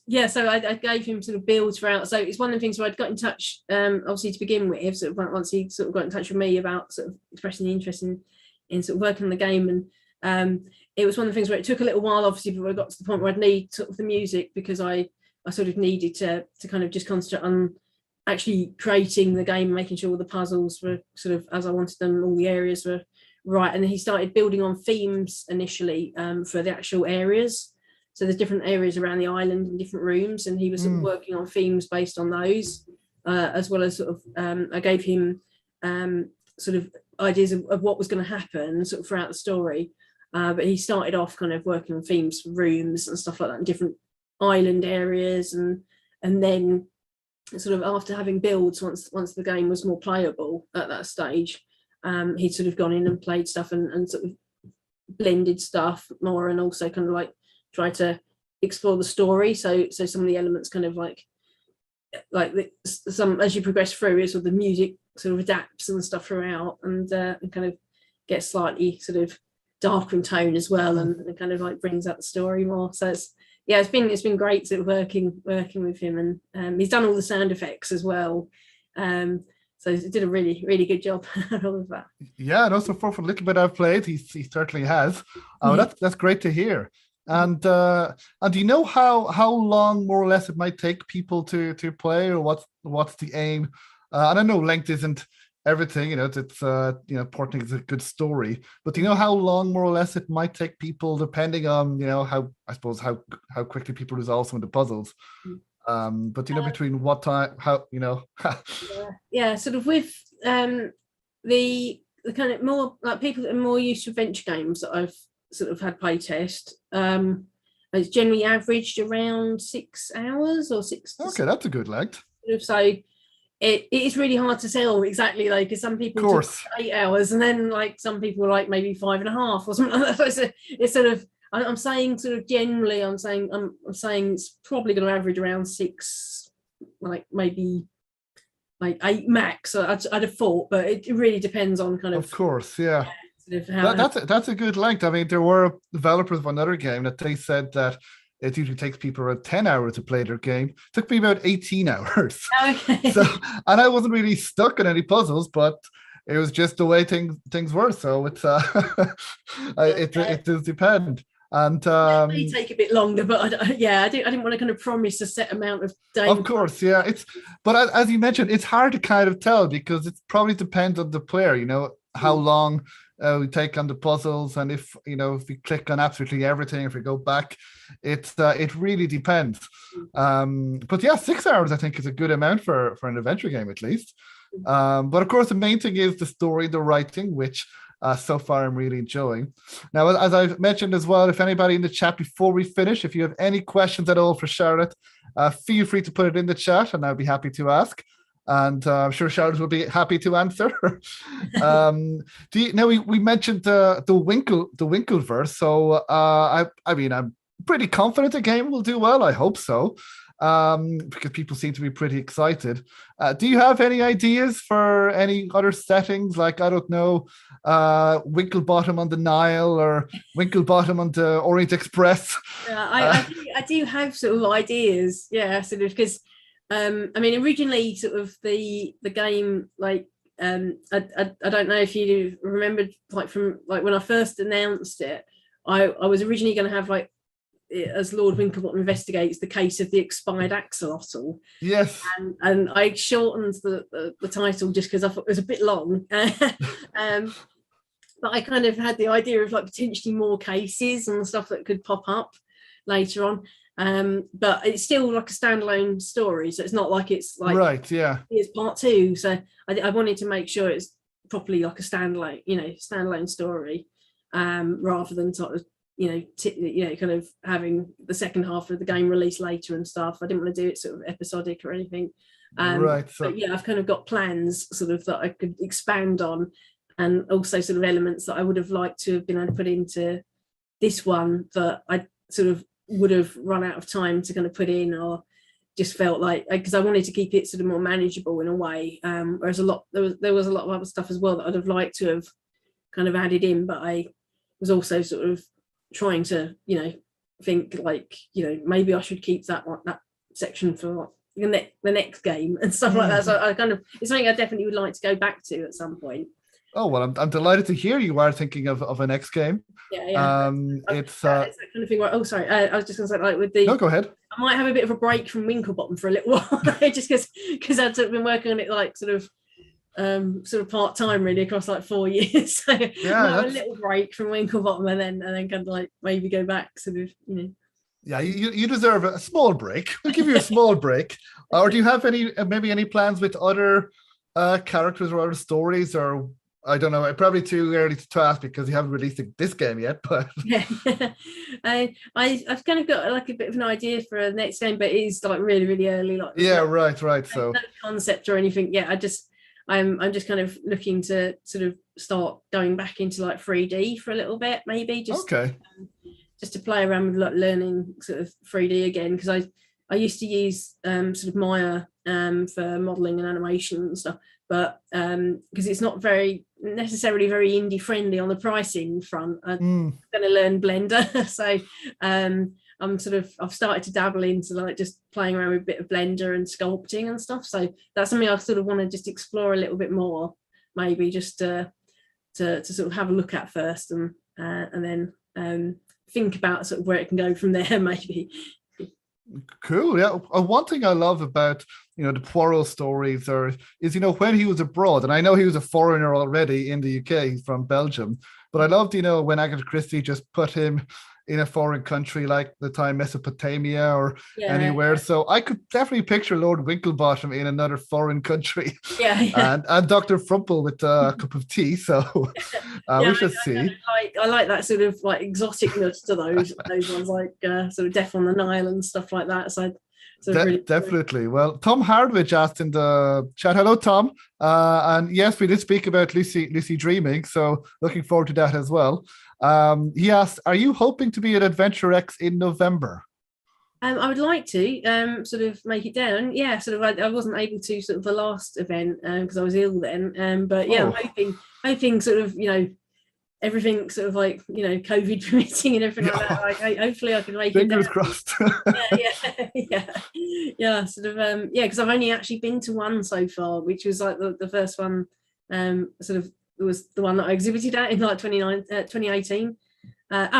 yeah, so I gave him sort of builds throughout. So it's one of the things where I'd got in touch, obviously to begin with, sort of once he sort of got in touch with me about sort of expressing the interest in sort of working on the game. And it was one of the things where it took a little while, obviously, before I got to the point where I'd need sort of the music, because I sort of needed to kind of just concentrate on actually creating the game, making sure all the puzzles were sort of as I wanted them, all the areas were right. And then he started building on themes initially for the actual areas. So there's different areas around the island and different rooms, and he was sort of working on themes based on those, as well as sort of I gave him sort of ideas of what was going to happen sort of throughout the story. But he started off kind of working on themes for rooms and stuff like that in different island areas, and then sort of after having builds, once the game was more playable at that stage, he'd sort of gone in and played stuff and sort of blended stuff more, and also kind of like try to explore the story. So some of the elements kind of like some, as you progress through it, sort of the music sort of adapts and stuff throughout, and kind of gets slightly sort of darker in tone as well, and kind of like brings out the story more. So it's been great sort of working with him, and he's done all the sound effects as well. So he did a really, really good job at all of that. Yeah, and also for the little bit I've played, he certainly has. That's great to hear. And do you know how long more or less it might take people to play, or what's the aim? And I know length isn't everything, it's important is a good story, but do you know how long more or less it might take people, depending on how, I suppose, how quickly people resolve some of the puzzles? But between what time, how yeah, sort of with the kind of more like people that are more used to adventure games that I've sort of had play test, it's generally averaged around 6 hours or 6. Okay, that's a good length. So it is really hard to tell exactly, like, because some people took 8 hours, and then like some people like maybe 5.5 or something like that. So it's sort of, I'm saying sort of generally, I'm saying it's probably going to average around 6, like maybe like 8 max. I'd have thought, but it really depends on kind of. Of course, yeah. Sort of That's a good length. I mean, there were developers of another game that they said that it usually takes people around 10 hours to play their game. It took me about 18 hours. Okay. So, and I wasn't really stuck in any puzzles, but it was just the way things were. So it's it does depend. And it may take a bit longer, but I didn't want to kind of promise a set amount of days. Of course, yeah. But as you mentioned, it's hard to kind of tell, because it probably depends on the player. How long we take on the puzzles, and if we click on absolutely everything, if we go back, it really depends. But yeah, 6 hours I think is a good amount for an adventure game, at least. But of course, the main thing is the story, the writing, which so far I'm really enjoying. Now, as I've mentioned as well, if anybody in the chat before we finish, if you have any questions at all for Charlotte, feel free to put it in the chat, and I'll be happy to ask. And I'm sure Charlotte will be happy to answer. We mentioned the Winkleverse, so I mean, I'm pretty confident the game will do well. I hope so, because people seem to be pretty excited. Do you have any ideas for any other settings, like, I don't know, Winklebottom on the Nile or Winklebottom on the Orient Express? I do have sort of ideas, sort of, because I mean, originally sort of the game, like, I don't know if you remembered, like, from like when I first announced it, I was originally going to have, like, as Lord Winklebottom Investigates, the case of the expired axolotl. Yes. And I shortened the title just because I thought it was a bit long. But I kind of had the idea of, like, potentially more cases and stuff that could pop up later on. But it's still like a standalone story, so it's not like it's like, right, yeah, it's part 2. So I wanted to make sure it's properly like a standalone story, rather than sort of kind of having the second half of the game released later and stuff. I didn't want to do it sort of episodic or anything. Right. So but yeah, I've kind of got plans sort of that I could expand on, and also sort of elements that I would have liked to have been able to put into this one that I sort of would have run out of time to kind of put in, or just felt like, because I wanted to keep it sort of more manageable in a way. Whereas there was a lot of other stuff as well that I'd have liked to have kind of added in, but I was also sort of trying to, think like, maybe I should keep that section for the next game and stuff like that. So I kind of, it's something I definitely would like to go back to at some point. Oh, well, I'm delighted to hear you are thinking of an next game. Yeah. It's that kind of thing where, I was just going to say, like, with the... No, go ahead. I might have a bit of a break from Winklebottom for a little while, just because I'd sort of been working on it like sort of part-time really across like 4 years. So have a little break from Winklebottom and then kind of like maybe go back sort of, Yeah, you deserve a small break. We'll give you a small break. Or do you have any plans with other characters or other stories, or I don't know, probably too early to ask because you haven't released this game yet, but yeah. I've kind of got like a bit of an idea for the next game, but it is like really, really early. Like right. So no concept or anything. Yeah, I'm just kind of looking to sort of start going back into like 3D for a little bit, maybe just to play around with like learning sort of 3D again, because I used to use sort of Maya for modeling and animation and stuff, but because it's not necessarily very indie friendly on the pricing front, I'm going to learn Blender. So I've started to dabble into like just playing around with a bit of Blender and sculpting and stuff. So that's something I sort of want to just explore a little bit more, maybe just to sort of have a look at first, and then think about sort of where it can go from there, maybe. Cool. Yeah. One thing I love about the Poirot stories is when he was abroad, and I know he was a foreigner already in the UK. He's from Belgium, but I loved when Agatha Christie just put him in a foreign country, like the time Mesopotamia or anywhere. So I could definitely picture Lord Wigglebottom in another foreign country. And Dr. Frumple with a cup of tea. So we shall see. I like that sort of like exoticness to those ones, like sort of Death on the Nile and stuff like that. So really definitely. Well, Tom Hardwich asked in the chat. Hello, Tom. And yes, we did speak about Lucy Dreaming. So looking forward to that as well. He asked, are you hoping to be at Adventure X in November? I would like to sort of make it down. Yeah, sort of. I wasn't able to sort of the last event because I was ill then. But yeah, I'm hoping sort of everything sort of like COVID permitting and everything like that. Like, hopefully I can make Fingers it down. Crossed. yeah. Sort of because I've only actually been to one so far, which was like the first one. Sort of was the one that I exhibited at in like 2018.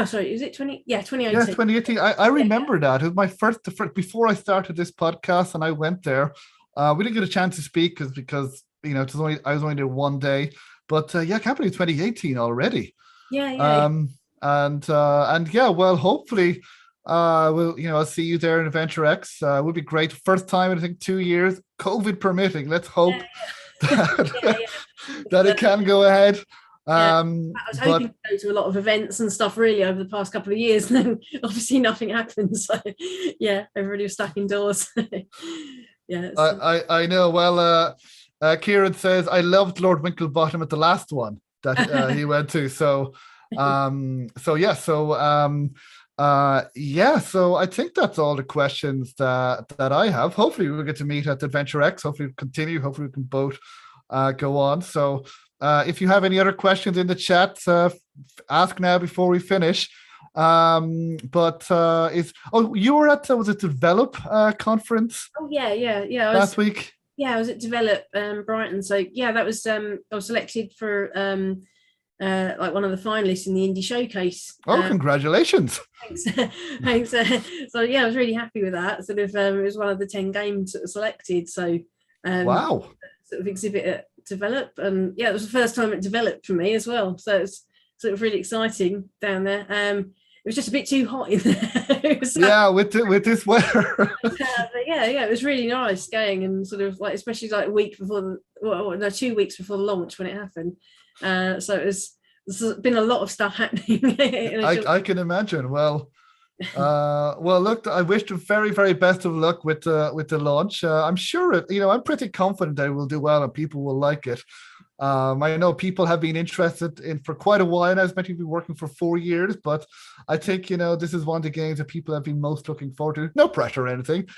Sorry, is it 20? Yeah, 2018. Yeah, 2018. I remember that. It was my first before I started this podcast, and I went there. We didn't get a chance to speak because I was only there one day. But I can't believe 2018 already. Yeah. And well, hopefully, I'll see you there in Adventure X. It would be great. First time in I think 2 years, COVID permitting. Let's hope that it can go ahead. I was hoping to go to a lot of events and stuff really over the past couple of years, and then obviously nothing happened. So yeah, everybody was stuck indoors. I know. Well, Kieran says I loved Lord Winklebottom at the last one that he went to. So I think that's all the questions that I have. Hopefully we'll get to meet at Adventure X. Hopefully we'll continue. Hopefully we can both go on. So if you have any other questions in the chat, ask now before we finish. You were at was it Develop conference? Oh yeah. Last week. Yeah, I was at Develop Brighton. So yeah, that was I was selected for like one of the finalists in the Indie Showcase. Oh, congratulations! Thanks. So yeah, I was really happy with that. Sort of it was one of the 10 games that were selected. So wow. Sort of exhibit at Develop, and yeah, it was the first time it developed for me as well. So it's sort of really exciting down there. It was just a bit too hot in there. With this weather. It was really nice going, and sort of like especially like a week before 2 weeks before the launch when it happened. So it was there's been a lot of stuff happening. I can imagine. Well, look, I wish the very, very best of luck with the launch. I'm sure I'm pretty confident that it will do well and people will like it. I know people have been interested in for quite a while. I was meant to be working for 4 years, but I think this is one of the games that people have been most looking forward to. No pressure or anything,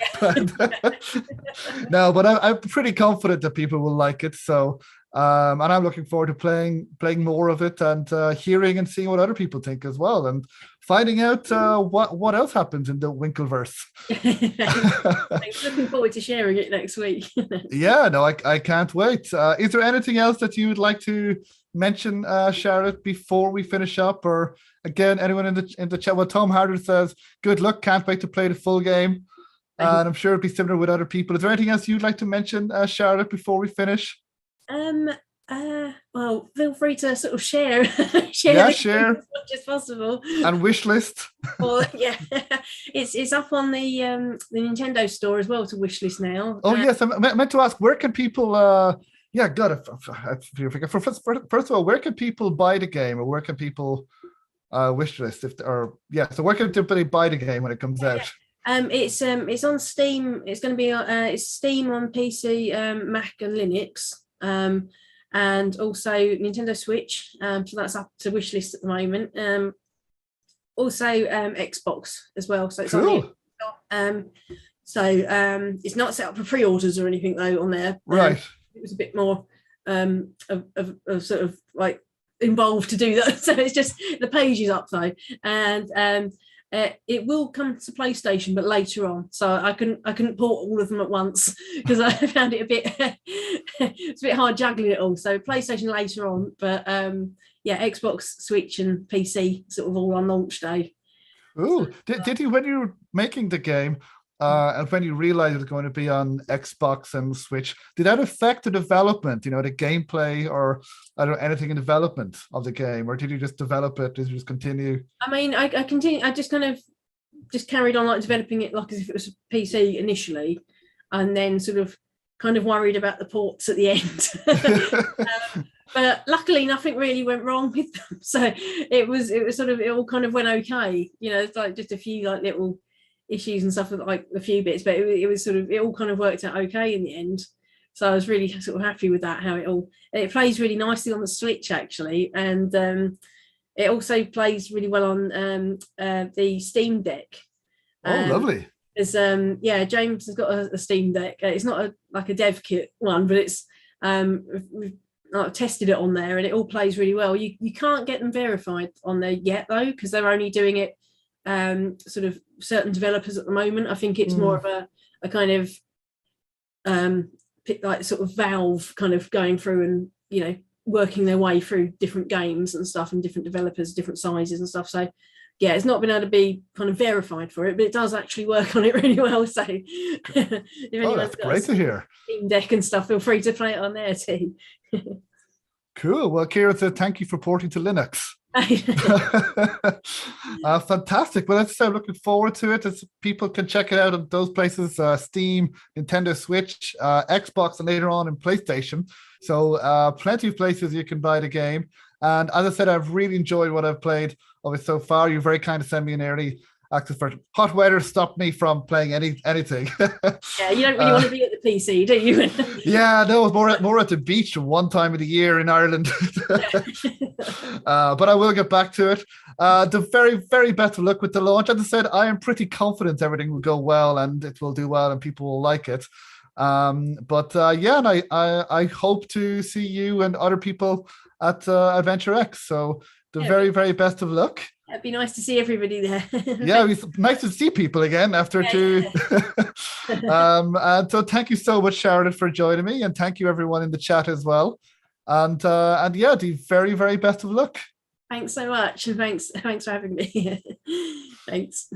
no, but I'm pretty confident that people will like it. So, and I'm looking forward to playing more of it and hearing and seeing what other people think as well, and finding out what else happens in the Winkleverse. I'm looking forward to sharing it next week. Yeah, no, I can't wait. Is there anything else that you would like to mention, Charlotte, before we finish up? Or again, anyone in the chat? Well, Tom Harder says, "Good luck. Can't wait to play the full game." And I'm sure it'll be similar with other people. Is there anything else you'd like to mention, Charlotte, before we finish? Well, feel free to sort of share share as much as possible. And wishlist. Well, yeah, it's up on the Nintendo store as well to wishlist now. Oh yes, I meant to ask, where can people? First of all, where can people buy the game, or where can people wishlist? So where can everybody buy the game when it comes out? It's on Steam. It's going to be it's Steam on PC, Mac, and Linux. And also Nintendo Switch, so that's up to wishlist at the moment. Also Xbox as well. So it's cool. It's not set up for pre-orders or anything though on there. Right. It was a bit more of sort of like involved to do that. So it's just the page is up though, and it will come to PlayStation, but later on. So I couldn't port all of them at once because I found it it's a bit hard juggling it all. So PlayStation later on, but Xbox, Switch, and PC sort of all on launch day. Ooh, did you, when you were making the game, and when you realized it was going to be on Xbox and Switch, did that affect the development, the gameplay, or I don't know, anything in development of the game, or did you just develop it? Did you just continue? I mean, I continue. I just kind of carried on like developing it like as if it was a PC initially, and then sort of kind of worried about the ports at the end. But luckily, nothing really went wrong with them. So it was sort of, it all kind of went okay. It's like just a few like little issues and stuff with like a few bits, but it was sort of, it all kind of worked out okay in the end. So I was really sort of happy with that, how it plays really nicely on the Switch actually, and it also plays really well on the Steam Deck. Oh, lovely. There's James has got a Steam Deck. It's not like a dev kit one, but it's I've tested it on there and it all plays really well. You can't get them verified on there yet though, because they're only doing it sort of certain developers at the moment. I think it's more of a kind of like sort of Valve kind of going through and working their way through different games and stuff and different developers, different sizes and stuff. So yeah, it's not been able to be kind of verified for it, but it does actually work on it really well. So if that's great to hear. Steam Deck and stuff, feel free to play it on there too. Cool. Well, Kira said thank you for porting to Linux. Fantastic. Well, I'm looking forward to it. People can check it out at those places: Steam, Nintendo Switch, Xbox, and later on in PlayStation. So plenty of places you can buy the game. And as I said, I've really enjoyed what I've played of it so far. You're very kind to send me an early access for hot weather stopped me from playing anything. Yeah, you don't really want to be at the PC, do you? Yeah, no, more at the beach one time of the year in Ireland. But I will get back to it. The very, very best of luck with the launch. As I said, I am pretty confident everything will go well and it will do well and people will like it. And I hope to see you and other people at Adventure X. So very, very best of luck. It'd be nice to see everybody there. Yeah, it's nice to see people again after two. And so thank you so much, Charlotte, for joining me, and thank you everyone in the chat as well. And the very, very best of luck. Thanks so much, and thanks for having me. Thanks.